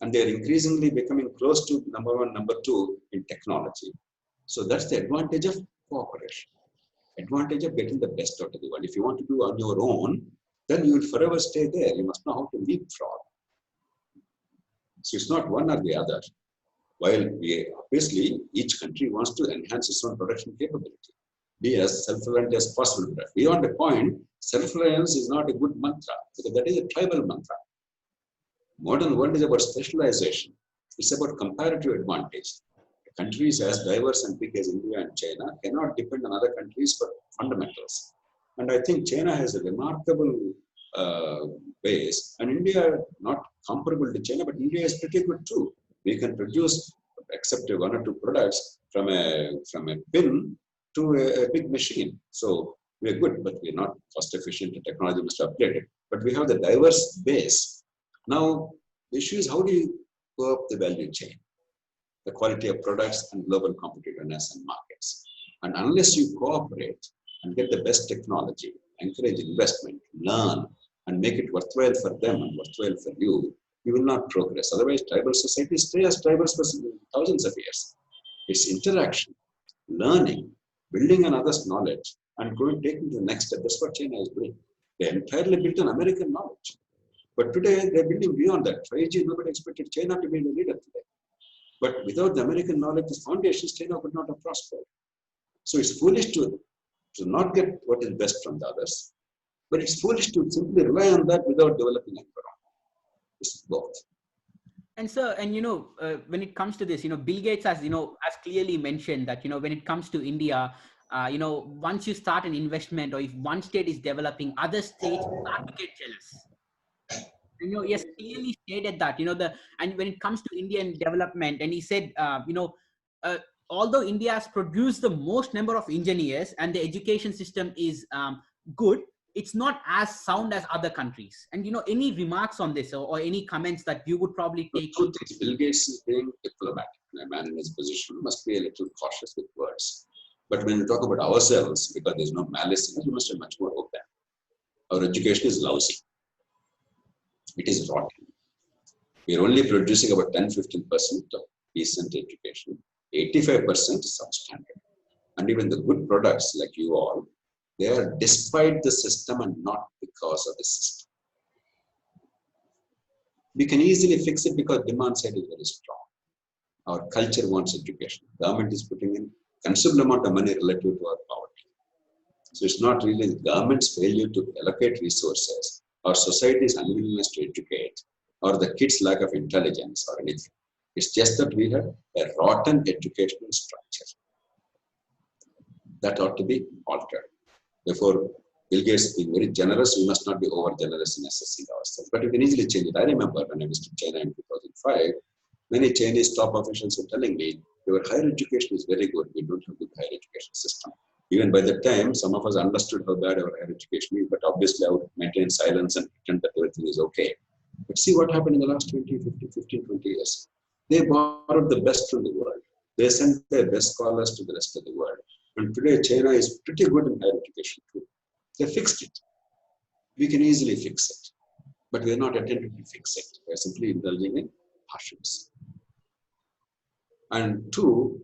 B: And they're increasingly becoming close to number 1, number 2 in technology. So that's the advantage of cooperation, advantage of getting the best out of the world. If you want to do on your own, then you will forever stay there. You must know how to leapfrog. So it's not one or the other. While obviously each country wants to enhance its own production capability, be as self-reliant as possible. But beyond a point, self-reliance is not a good mantra, because that is a tribal mantra. Modern world is about specialization. It's about comparative advantage. Countries as diverse and big as India and China cannot depend on other countries for fundamentals. And I think China has a remarkable base, and India not comparable to China, but India is pretty good too. We can produce, except 1 or 2 products, from a pin to a big machine. So we're good, but we're not cost efficient. The technology must be updated. But we have the diverse base. Now, the issue is how do you go up the value chain, the quality of products and global competitiveness and markets. And unless you cooperate and get the best technology, encourage investment, learn, and make it worthwhile for them and worthwhile for you, you will not progress. Otherwise, tribal societies stay as tribals for thousands of years. It's interaction, learning, building on others' knowledge, and taking to the next step. That's what China is doing. They entirely built on American knowledge. But today, they're building beyond that. 5G, nobody expected China to be the leader today. But without the American knowledge, the foundations, China could not have prospered. So it's foolish to not get what is best from the others. But it's foolish to simply rely on that without developing an environment. It's both.
A: And so, when it comes to this, Bill Gates has clearly mentioned that, when it comes to India, once you start an investment, or if one state is developing, other states start to get jealous. He has clearly stated that, and when it comes to Indian development, and he said, although India has produced the most number of engineers and the education system is good, it's not as sound as other countries. And, any remarks on this or any comments that you would probably take?
B: Bill Gates is being diplomatic. A man in his position must be a little cautious with words. But when we talk about ourselves, because there's no malice in it, we must be much more open. Our education is lousy. It is rotten. We are only producing about 10-15% of decent education. 85% is substandard. And even the good products like you all, They are despite the system and not because of the system. We can easily fix it because demand side is very strong. Our culture wants education. Government is putting in considerable amount of money relative to our poverty. So it's not really the government's failure to allocate resources, or society's unwillingness to educate, or the kids' lack of intelligence or anything. It's just that we have a rotten educational structure that ought to be altered. Therefore, Bill Gates being very generous, we must not be over generous in assessing ourselves. But we can easily change it. I remember when I visited China in 2005, many Chinese top officials were telling me, your higher education is very good. We don't have a good higher education system. Even by the time, some of us understood how bad our higher education is, but obviously I would maintain silence and pretend that everything is okay. But see what happened in the last 20 years. They borrowed the best from the world. They sent their best scholars to the rest of the world. And today, China is pretty good in higher education too. They fixed it. We can easily fix it. But we are not attempting to fix it. We are simply indulging in passions. And two,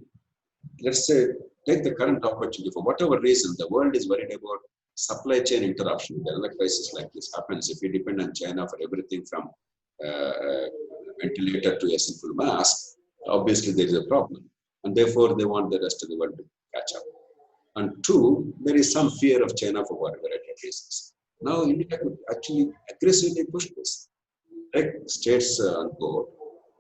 B: let's say, take the current opportunity. For whatever reason, the world is worried about supply chain interruption. When a crisis like this happens, if we depend on China for everything from ventilator to a simple mask, obviously there is a problem. And therefore, they want the rest of the world to catch up. And two, there is some fear of China for whatever reasons. Now, India could actually aggressively push this. Take states on board,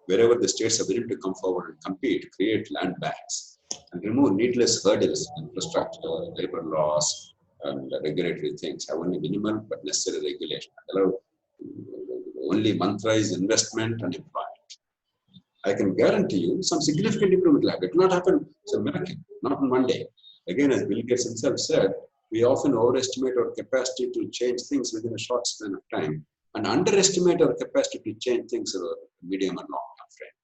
B: wherever the states are willing to come forward and compete, create land banks, and remove needless hurdles, infrastructure, labor laws, and regulatory things. Have only minimal but necessary regulation. Allow only mantra is investment and employment. I can guarantee you some significant improvement will happen. It will not happen. It's a miracle, not in one day. Again, as Bill Gates himself said, we often overestimate our capacity to change things within a short span of time and underestimate our capacity to change things in a medium and long term frame.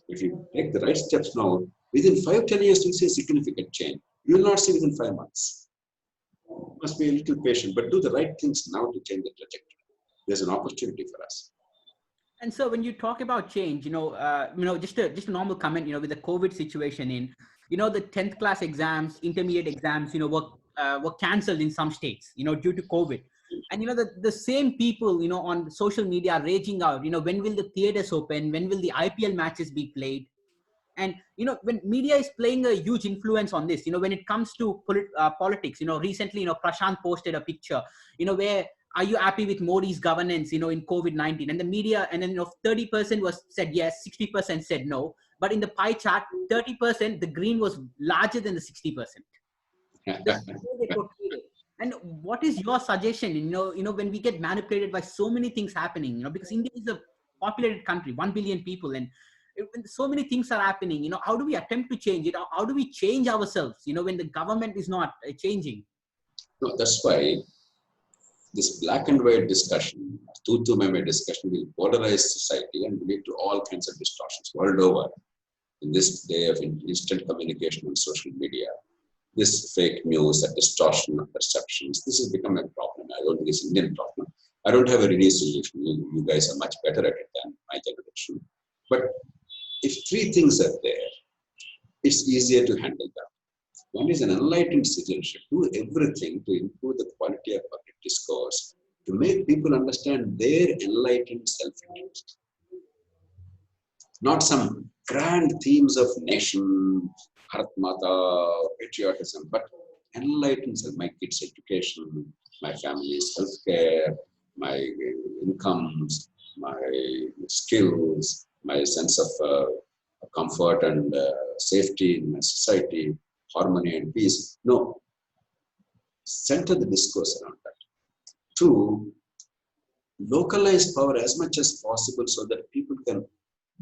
B: If you take the right steps now, within 5-10 years, you'll see a significant change. You will not see within 5 months. You must be a little patient, but do the right things now to change the trajectory. There's an opportunity for us.
A: And so when you talk about change, just a normal comment, with the COVID situation in, the 10th class exams, intermediate exams, were cancelled in some states, due to COVID. And, the same people, on social media are raging out, when will the theaters open? When will the IPL matches be played? And, when media is playing a huge influence on this, when it comes to politics, recently, Prashant posted a picture, where are you happy with Modi's governance, in COVID-19? And the media, and then 30% said yes, 60% said no. But in the pie chart, 30%, the green was larger than the 60%. And what is your suggestion? When we get manipulated by so many things happening, because India is a populated country, 1 billion people, and so many things are happening. How do we attempt to change it? How do we change ourselves? When the government is not changing.
B: No, that's why this black and white discussion, tu meme discussion, will polarize society and lead to all kinds of distortions world over. In this day of instant communication and social media, this fake news, that distortion of perceptions, this has become a problem. I don't think it's an Indian problem. I don't have a ready solution. You guys are much better at it than my generation. But if 3 things are there, it's easier to handle them. One is an enlightened citizenship. Do everything to improve the quality of public discourse, to make people understand their enlightened self-interest. Not some grand themes of nation, Bharat Mata, patriotism, but enlightened self, my kids' education, my family's healthcare, my incomes, my skills, my sense of comfort and safety in my society, harmony and peace. No. Center the discourse around that. 2, localize power as much as possible so that people can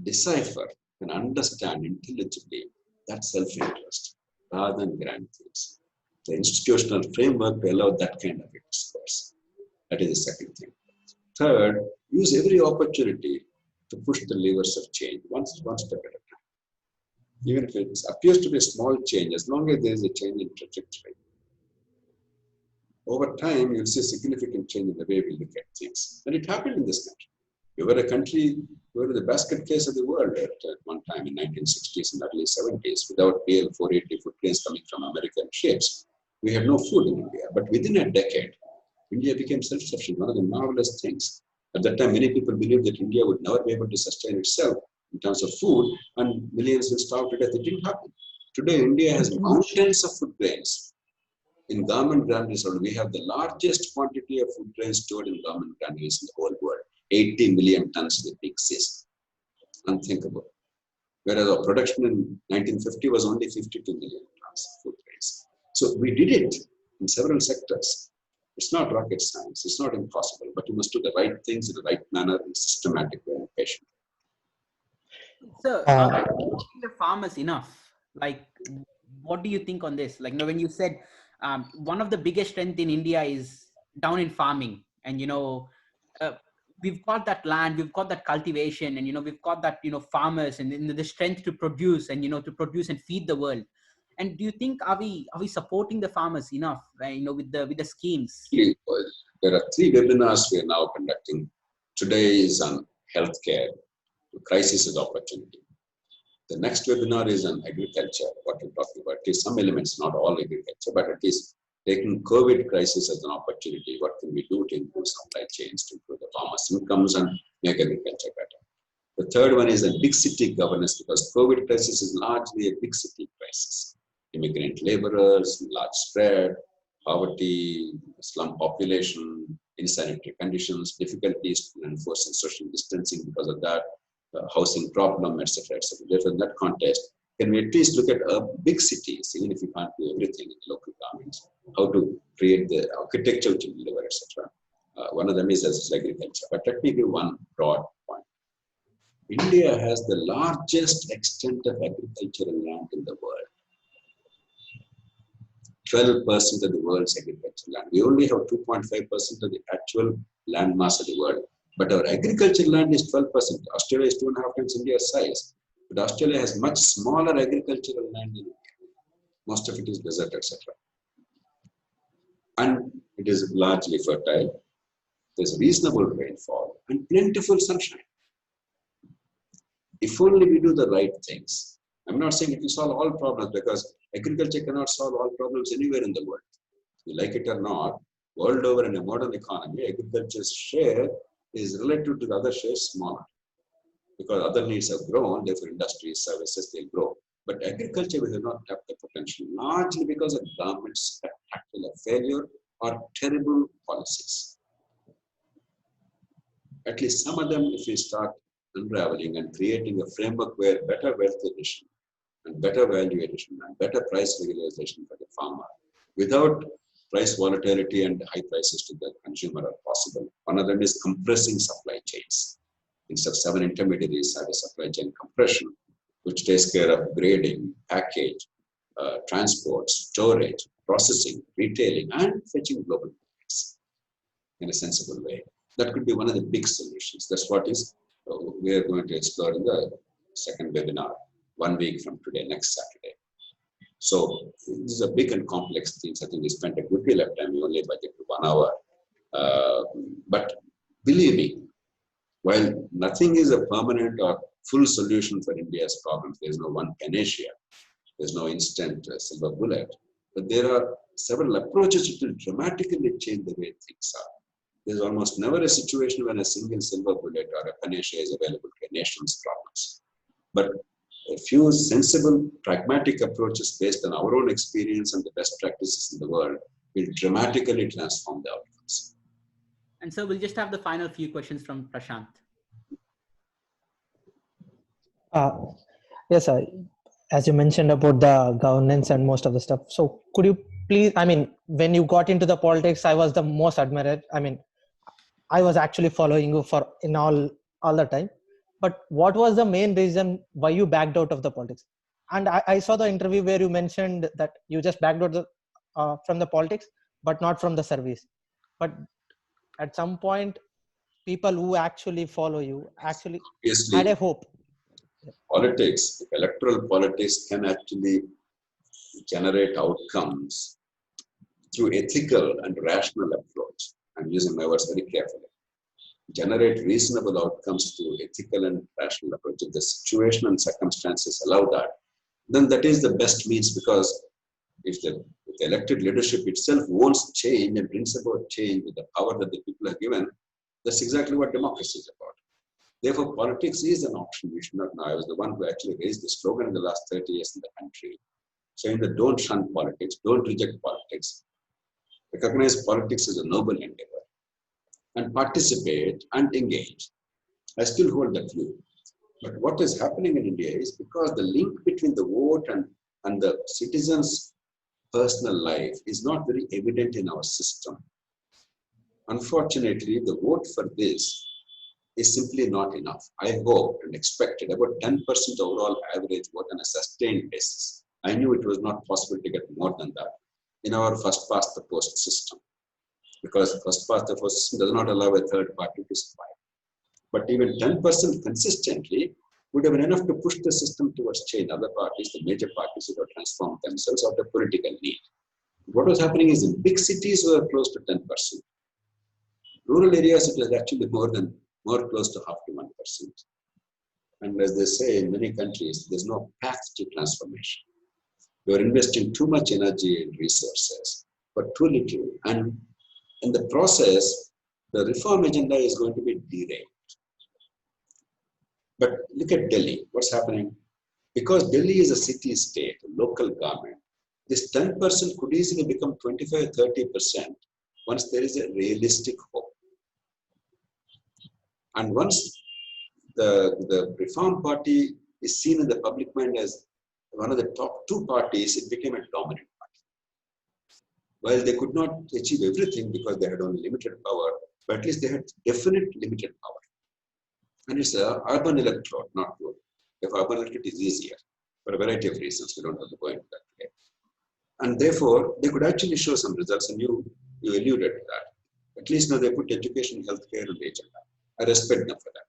B: decipher, can understand intelligibly that self-interest rather than grand things. The institutional framework to allow that kind of a discourse. That is the second thing. 3rd, use every opportunity to push the levers of change, one step at a time. Even if it appears to be a small change, as long as there is a change in trajectory, over time you'll see a significant change in the way we look at things. And it happened in this country. We were a country, we were the basket case of the world at one time in 1960s and early 70s, without real 480 footprints coming from American ships. We had no food in India. But within a decade, India became self-sufficient, one of the marvelous things. At that time, many people believed that India would never be able to sustain itself in terms of food, and millions will starve to death. It didn't happen. Today, India has mountains of food grains. In government granaries, we have the largest quantity of food grains stored in government granaries in the whole world. 80 million tons at the peak season. Unthinkable. Whereas our production in 1950 was only 52 million tons of food grains. So we did it in several sectors. It's not rocket science. It's not impossible, but you must do the right things in the right manner, in a systematic way, and patient.
A: So, are the farmers enough? Like, what do you think on this? Like, when you said one of the biggest strengths in India is down in farming, and we've got that land, we've got that cultivation, and we've got that farmers and the strength to produce and to produce and feed the world. And do you think are we supporting the farmers enough? With the schemes.
B: There are 3 webinars we are now conducting. Today is on healthcare. The crisis is opportunity. The next webinar is on agriculture. What you're talking about is some elements, not all agriculture, but at least taking COVID crisis as an opportunity. What can we do to improve supply chains, to improve the farmers' incomes and make agriculture better? The third one is a big city governance, because COVID crisis is largely a big city crisis. Immigrant laborers, large spread, poverty, slum population, insanitary conditions, difficulties in enforcing social distancing because of that, housing problem, etc., etc. Therefore, in that context, can we at least look at big cities, even if we can't do everything in the local governments, how to create the architecture to deliver, etc. One of them is as agriculture. But let me give one broad point. India has the largest extent of agricultural land in the world. 12% of the world's agricultural land. We only have 2.5% of the actual land mass of the world. But our agricultural land is 12%. Australia is 2.5 times India's size. But Australia has much smaller agricultural land than India. Most of it is desert, etc. And it is largely fertile. There's reasonable rainfall and plentiful sunshine. If only we do the right things. I'm not saying it will solve all problems, because agriculture cannot solve all problems anywhere in the world. You like it or not, world over in a modern economy, agriculture's share is relative to the other shares smaller. Because other needs have grown, therefore industries, services, they'll grow. But agriculture, we have not tapped the potential, largely because of government's spectacular failure or terrible policies. At least some of them, if we start unraveling and creating a framework where better wealth addition and better value addition and better price realization for the farmer, without price volatility and high prices to the consumer are possible. One of them is compressing supply chains. Instead of 7 intermediaries, have a supply chain compression, which takes care of grading, package, transport, storage, processing, retailing, and fetching global markets in a sensible way. That could be one of the big solutions. That's what is we are going to explore in the second webinar, 1 week from today, next Saturday. So these are big and complex things. I think we spent a good deal of time. We only budgeted 1 hour. But believe me, while nothing is a permanent or full solution for India's problems, there's no one panacea. There's no instant silver bullet. But there are several approaches which will dramatically change the way things are. There's almost never a situation when a single silver bullet or a panacea is available to a nation's problems. But a few sensible, pragmatic approaches based on our own experience and the best practices in the world will dramatically transform the outcomes.
A: And so we'll just have the final few questions from Prashant.
C: Yes, sir. As you mentioned about the governance and most of the stuff. So could you please, when you got into the politics, I was the most admired. I was actually following you all the time. But what was the main reason why you backed out of the politics? And I saw the interview where you mentioned that you just backed out from the politics, but not from the service. But at some point, people who actually follow you actually had a hope.
B: Politics, electoral politics can actually generate outcomes through ethical and rational approach. I'm using my words very carefully. Generate reasonable outcomes through ethical and rational approach. If the situation and circumstances allow that, then that is the best means, because if the elected leadership itself wants change and brings about change with the power that the people are given, that's exactly what democracy is about. Therefore, politics is an option we should not know. I was the one who actually raised the slogan in the last 30 years in the country, saying that don't shun politics, don't reject politics. Recognize politics as a noble endeavor and participate and engage. I still hold that view. But what is happening in India is because the link between the vote and the citizens' personal life is not very evident in our system. Unfortunately, the vote for this is simply not enough. I hoped and expected about 10% overall average vote on a sustained basis. I knew it was not possible to get more than that in our first past the post system, because first past the post system does not allow a third party to survive. But even 10% consistently would have been enough to push the system towards change. Other parties, the major parties, would have transformed themselves out of political need. What was happening is in big cities we were close to 10%. Rural areas it was actually more close to half to 1%. And as they say in many countries, there's no path to transformation. You're investing too much energy and resources, but too little. And in the process, the reform agenda is going to be derailed. But look at Delhi, what's happening? Because Delhi is a city-state, a local government, this 10% could easily become 25-30% once there is a realistic hope. And once the Reform Party is seen in the public mind as one of the top two parties, it became a dominant party. While they could not achieve everything because they had only limited power, but at least they had definite limited power. And it's an urban electorate, not rural. If urban electorate is easier for a variety of reasons, we don't have to go into that today. And therefore, they could actually show some results, and you alluded to that. At least now they put education, healthcare on the agenda. I respect them for that.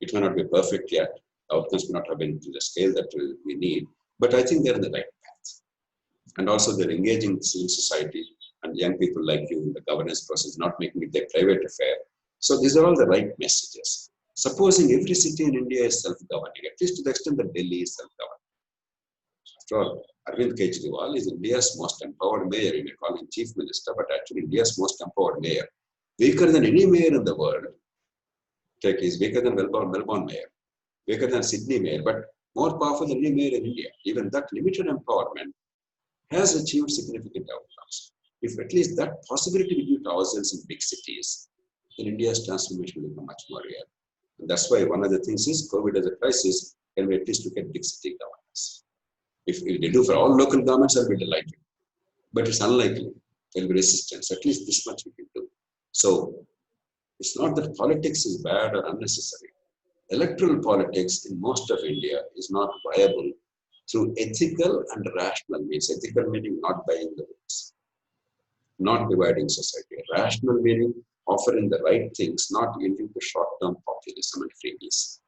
B: It may not be perfect yet. Outcomes may not have been to the scale that we need, but I think they're in the right path. And also they're engaging civil society and young people like you in the governance process, not making it their private affair. So these are all the right messages. Supposing every city in India is self-governing, at least to the extent that Delhi is self-governing. After all, Arvind Kejriwal is India's most empowered mayor. You may call him chief minister, but actually India's most empowered mayor. Weaker than any mayor in the world. He's weaker than Melbourne mayor, weaker than Sydney mayor, but more powerful than any mayor in India. Even that limited empowerment has achieved significant outcomes. If at least that possibility we give to ourselves in big cities, then India's transformation will become much more real. And that's why one of the things is COVID as a crisis, can we at least look at big city governance? If they do for all local governments, I'll be delighted. But it's unlikely. There'll be resistance. At least this much we can do. So it's not that politics is bad or unnecessary. Electoral politics in most of India is not viable through ethical and rational means. Ethical meaning not buying the votes, not dividing society. Rational meaning offering the right things, not yielding to short-term populism and freebies.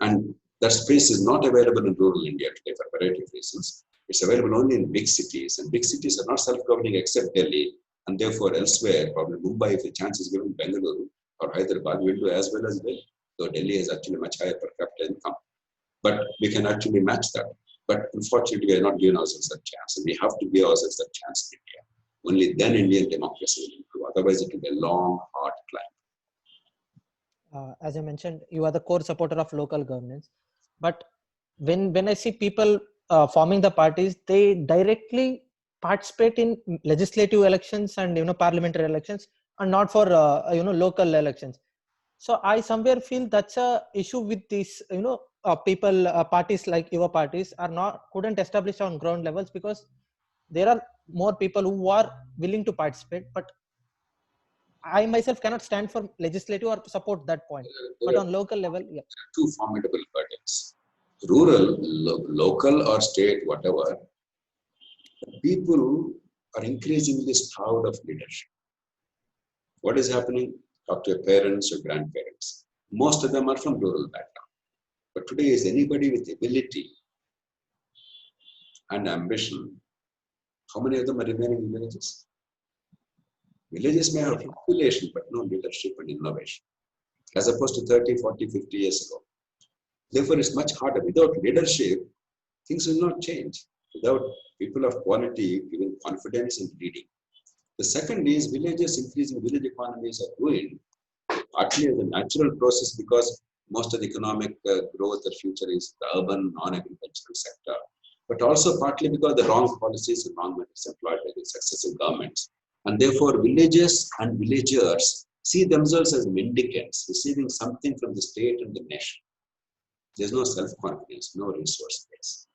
B: And that space is not available in rural India today for a variety of reasons. It's available only in big cities, and big cities are not self-governing except Delhi, and therefore elsewhere, probably Mumbai, if a chance is given, Bengaluru or Hyderabad will do as well as Delhi. Though Delhi has actually much higher per capita income. But we can actually match that. But unfortunately, we are not giving ourselves that chance, and we have to give ourselves that chance in India. Only then Indian democracy will improve. Otherwise, it will be a long, hard climb.
C: As I mentioned, you are the core supporter of local governance. But when I see people forming the parties, they directly participate in legislative elections and parliamentary elections, and not for local elections. So I somewhere feel that's a issue with these people parties like your parties couldn't establish on ground levels, because there are more people who are willing to participate, but I myself cannot stand for legislative or support that point. But on local level, yeah.
B: Two formidable burdens. Rural, local or state, whatever, people are increasingly starved of leadership. What is happening? Talk to your parents or grandparents. Most of them are from rural background. But today, is anybody with ability and ambition? How many of them are remaining in villages? Villages may have population, but no leadership and innovation, as opposed to 30, 40, 50 years ago. Therefore, it's much harder. Without leadership, things will not change. without people of quality giving confidence in leading. The second is villages increasing village economies are growing partly as a natural process because most of the economic growth or future is the urban non-agricultural sector, but also partly because the wrong policies and wrong methods employed by the successive governments. And therefore, villages and villagers see themselves as mendicants, receiving something from the state and the nation. There's no self-confidence, no resource base.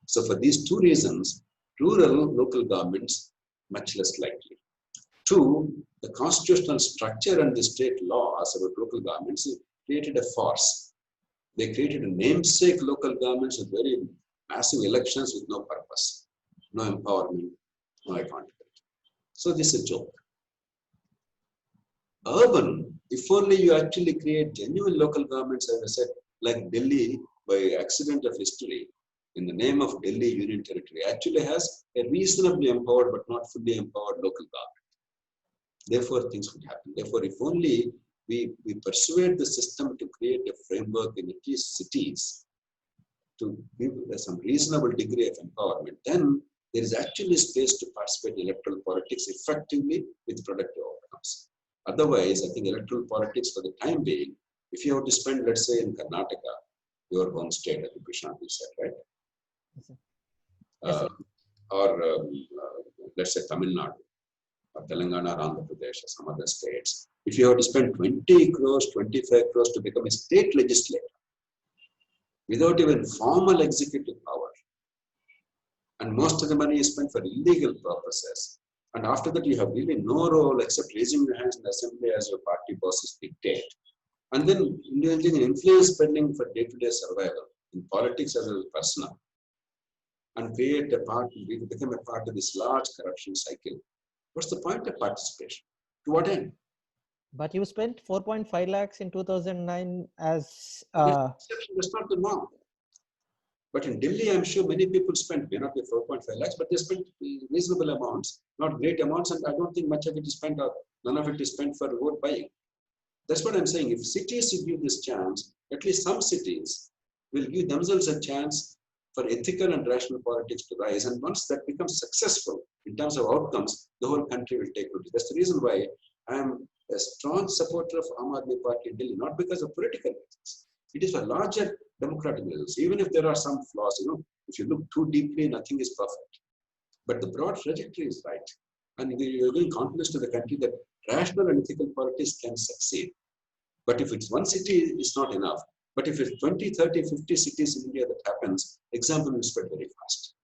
B: So for these two reasons, rural local governments, much less likely. Two, the constitutional structure and the state laws about local governments created a farce. They created a namesake local governments with very massive elections with no purpose, no empowerment, no accountability. So this is a joke. Urban, if only you actually create genuine local governments, as I said, like Delhi, by accident of history, in the name of Delhi Union Territory, actually has a reasonably empowered but not fully empowered local government. Therefore, things would happen. Therefore, if only we persuade the system to create a framework in at least cities to give some reasonable degree of empowerment, then there is actually space to participate in electoral politics effectively with productive outcomes. Otherwise, I think electoral politics for the time being, if you have to spend, let's say, in Karnataka, your home state, I think Prashant said, right?
C: Yes,
B: Or let's say Tamil Nadu, or Telangana, Andhra Pradesh, or some other states. If you have to spend 20 crores, 25 crores to become a state legislator, without even formal executive power, and most of the money is spent for illegal purposes, and after that you have really no role except raising your hands in the assembly as your party bosses dictate, and then indulging in influence spending for day-to-day survival in politics as well as personal, and become a part of this large corruption cycle. What's the point of participation? To what end?
C: but you spent 4.5 lakhs in 2009 as
B: That's not the norm. But in Delhi, I'm sure many people spent, may not be 4.5 lakhs, but they spent reasonable amounts, not great amounts, and I don't think much of it is spent or none of it is spent for vote buying. That's what I'm saying. If cities give this chance, at least some cities will give themselves a chance for ethical and rational politics to rise. And once that becomes successful in terms of outcomes, the whole country will take notice. That's the reason why I'm a strong supporter of Aam Aadmi Party in Delhi, not because of political reasons. It is for larger democratic reasons. Even if there are some flaws, if you look too deeply, nothing is perfect. But the broad trajectory is right. And we are giving confidence to the country that rational and ethical politics can succeed. But if it's one city, it's not enough. But if it's 20, 30, 50 cities in India that happens, example will spread very fast.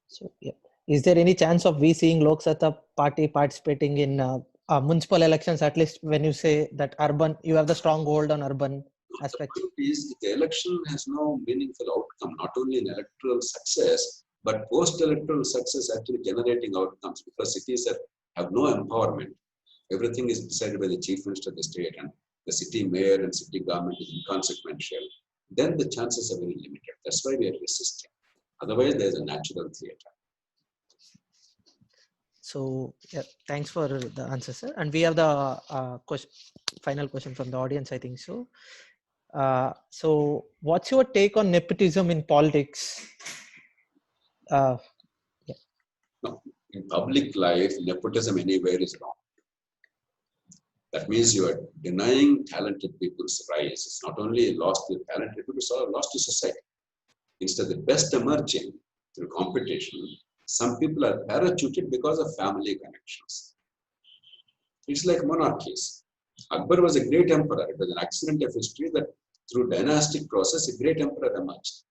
C: So, yeah. Is there any chance of we seeing Lok Sabha party participating in municipal elections, at least when you say that urban, you have the strong hold on urban aspect?
B: The point is, the election has no meaningful outcome, not only in electoral success, but post-electoral success actually generating outcomes, because cities have no empowerment. Everything is decided by the chief minister of the state, and the city mayor and city government is inconsequential. Then the chances are very limited. That's why we are resisting. Otherwise, there's a natural theater.
C: So, yeah, thanks for the answer, sir. And we have the final question from the audience, I think so. So, what's your take on nepotism in politics?
B: No, in public life, nepotism anywhere is wrong. That means you are denying talented people's rise. It's not only a loss to talented people, it's also a loss to society. Instead of the best emerging through competition, some people are parachuted because of family connections. It's like monarchies. Akbar was a great emperor. It was an accident of history that through dynastic process, a great emperor emerged.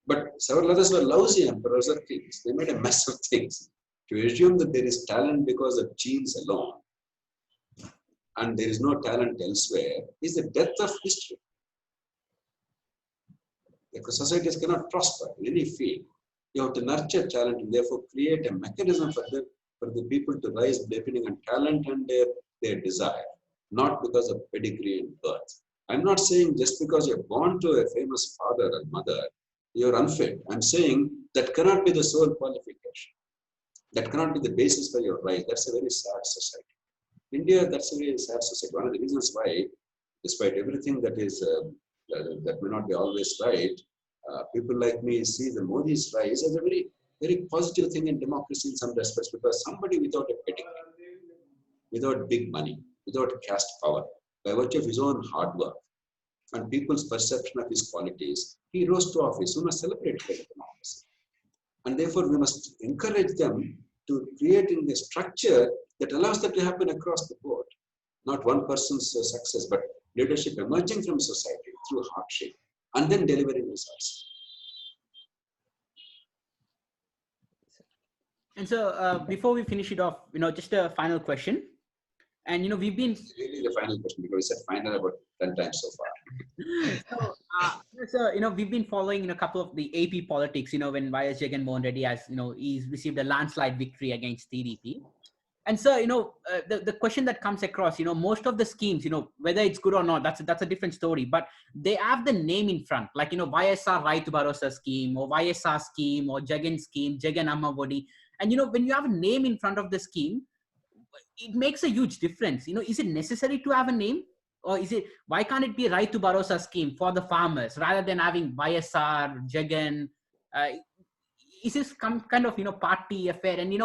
B: But several others were lousy emperors or kings. They made a mess of things. To assume that there is talent because of genes alone, and there is no talent elsewhere, is the death of history. Because societies cannot prosper in any field. You have to nurture talent and therefore create a mechanism for the people to rise depending on talent and their desire, not because of pedigree and birth. I'm not saying just because you're born to a famous father or mother, you're unfit. I'm saying that cannot be the sole qualification. That cannot be the basis for your rise. That's a very sad society. India, that's a very sad society. One of the reasons why, despite everything that is that may not be always right, people like me see the Modi's rise as a very, very positive thing in democracy in some respects, because somebody without a pedigree, without big money, without caste power, by virtue of his own hard work and people's perception of his qualities, he rose to office. We must celebrate the democracy. And therefore, we must encourage them to create a structure that allows that to happen across the board. Not one person's success, but leadership emerging from society through hardship and then delivering results.
A: And so before we finish it off, just a final question. And, we've been...
B: It's really the final question, because we said final about 10 times so far.
A: So, we've been following a couple of the AP politics, when Y.S. Jagan Mohan Reddy has, he's received a landslide victory against TDP. And so, the question that comes across, most of the schemes, whether it's good or not, that's a different story, but they have the name in front, like, YSR Raitu Bharosa scheme or YSR scheme or Jagan scheme, Jagan Amma Odi. And, when you have a name in front of the scheme, it makes a huge difference. Is it necessary to have a name, or why can't it be Raitu Bharosa scheme for the farmers rather than having YSR, Jagan? Is this kind of, party affair? And,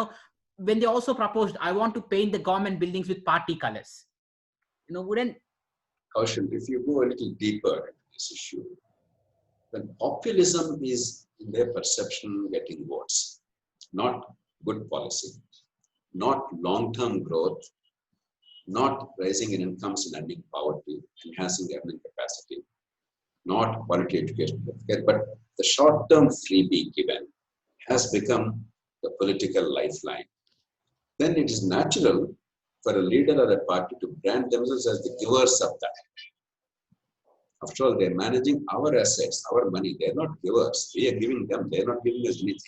A: when they also proposed, I want to paint the government buildings with party colors, wouldn't...
B: Kaushal, if you go a little deeper into this issue, then populism is, in their perception, getting votes, not good policy, not long-term growth, not rising in incomes and ending poverty, enhancing earning capacity, not quality education, but the short-term freebie given has become the political lifeline. Then it is natural for a leader or a party to brand themselves as the givers of that. After all, they're managing our assets, our money. They're not givers. We are giving them. They're not giving us anything.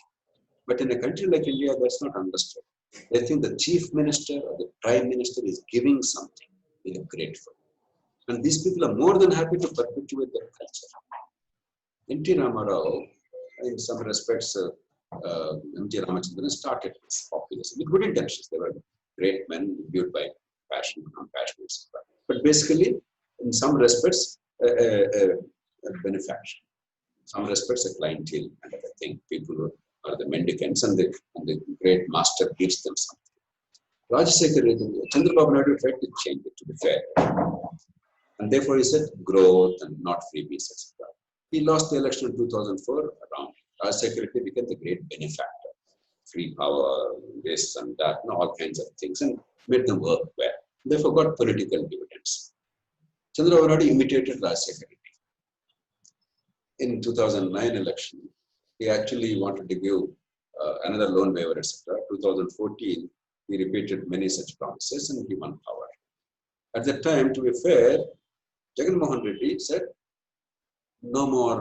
B: But in a country like India, that's not understood. They think the chief minister or the prime minister is giving something. They are grateful. And these people are more than happy to perpetuate that culture. N.T. Ramarao, in some respects, M.G. Ramachandran started this populism with good intentions. They were great men imbued by passion, compassion, etc. But basically, in some respects, a benefaction. In some respects, a clientele kind of a thing. People who are the mendicants, and the great master gives them something. Chandrababu Naidu tried to change it, to be fair. And therefore, he said growth and not freebies, etc. He lost the election in 2004 around. Rajshekhar Reddy became the great benefactor. Free power, this and that, all kinds of things, and made them work well. Therefore, got political dividends. Chandrababu Naidu imitated Rajshekhar Reddy. In 2009 election, he actually wanted to give another loan waiver, etc. 2014, he repeated many such promises and he won power. At that time, to be fair, Jagan Mohan Reddy said, no more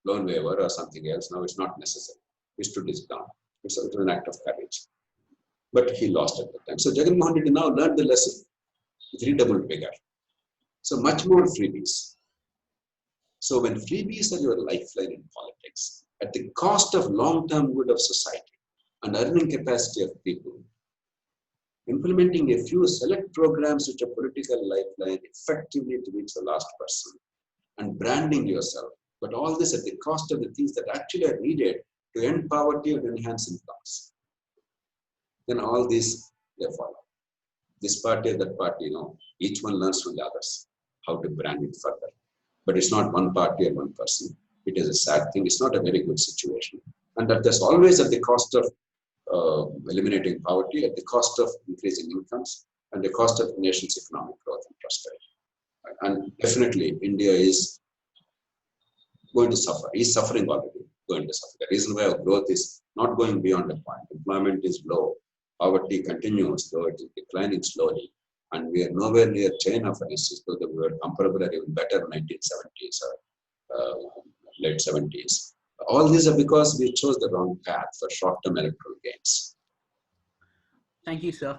B: loan waiver or something else. Now it's not necessary. He stood his ground. It was an act of courage. But he lost at the time. So Jagan Mohan Reddy now learned the lesson with redoubled vigor. So much more freebies. So when freebies are your lifeline in politics, at the cost of long-term good of society and earning capacity of people, implementing a few select programs which are political lifeline effectively to reach the last person and branding yourself, but all this at the cost of the things that actually are needed to end poverty and enhance incomes. Then all these, they follow. This party or that party, each one learns from the others how to brand it further. But it's not one party or one person. It is a sad thing. It's not a very good situation. And that is always at the cost of eliminating poverty, at the cost of increasing incomes, and the cost of the nation's economic growth and prosperity. And definitely, India is going to suffer. Is suffering already, going to suffer. The reason why our growth is not going beyond a point. Employment is low. Poverty continues, though it is declining slowly. And we are nowhere near China, for instance, though we were comparable or even better in 1970s or late 70s. All these are because we chose the wrong path for short-term electoral gains.
A: Thank you, sir.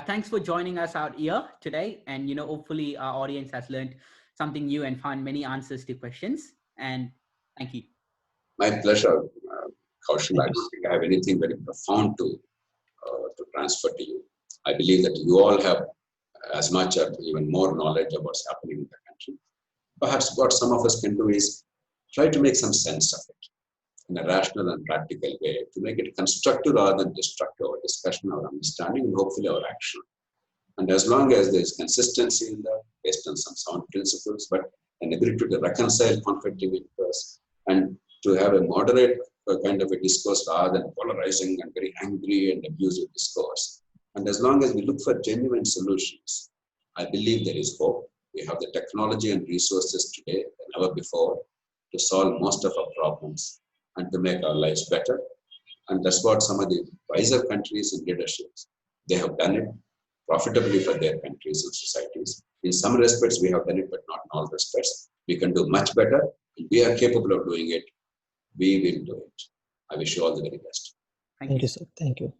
A: Thanks for joining us out here today. And, hopefully our audience has learned something new and found many answers to questions. And thank you.
B: My pleasure, Kaushal. I don't think I have anything very profound to transfer to you. I believe that you all have as much or even more knowledge of what's happening in the country. Perhaps what some of us can do is try to make some sense of it in a rational and practical way, to make it constructive rather than destructive, our discussion, our understanding, and hopefully our action. And as long as there is consistency in that, based on some sound principles, but an ability to reconcile conflicting interests and to have a moderate kind of a discourse rather than polarizing and very angry and abusive discourse. And as long as we look for genuine solutions, I believe there is hope. We have the technology and resources today than ever before to solve most of our problems and to make our lives better. And that's what some of the wiser countries and leaderships, they have done it profitably for their countries and societies. In some respects, we have done it, but not in all respects. We can do much better. If we are capable of doing it, we will do it. I wish you all the very best.
C: Thank you, sir. Thank you.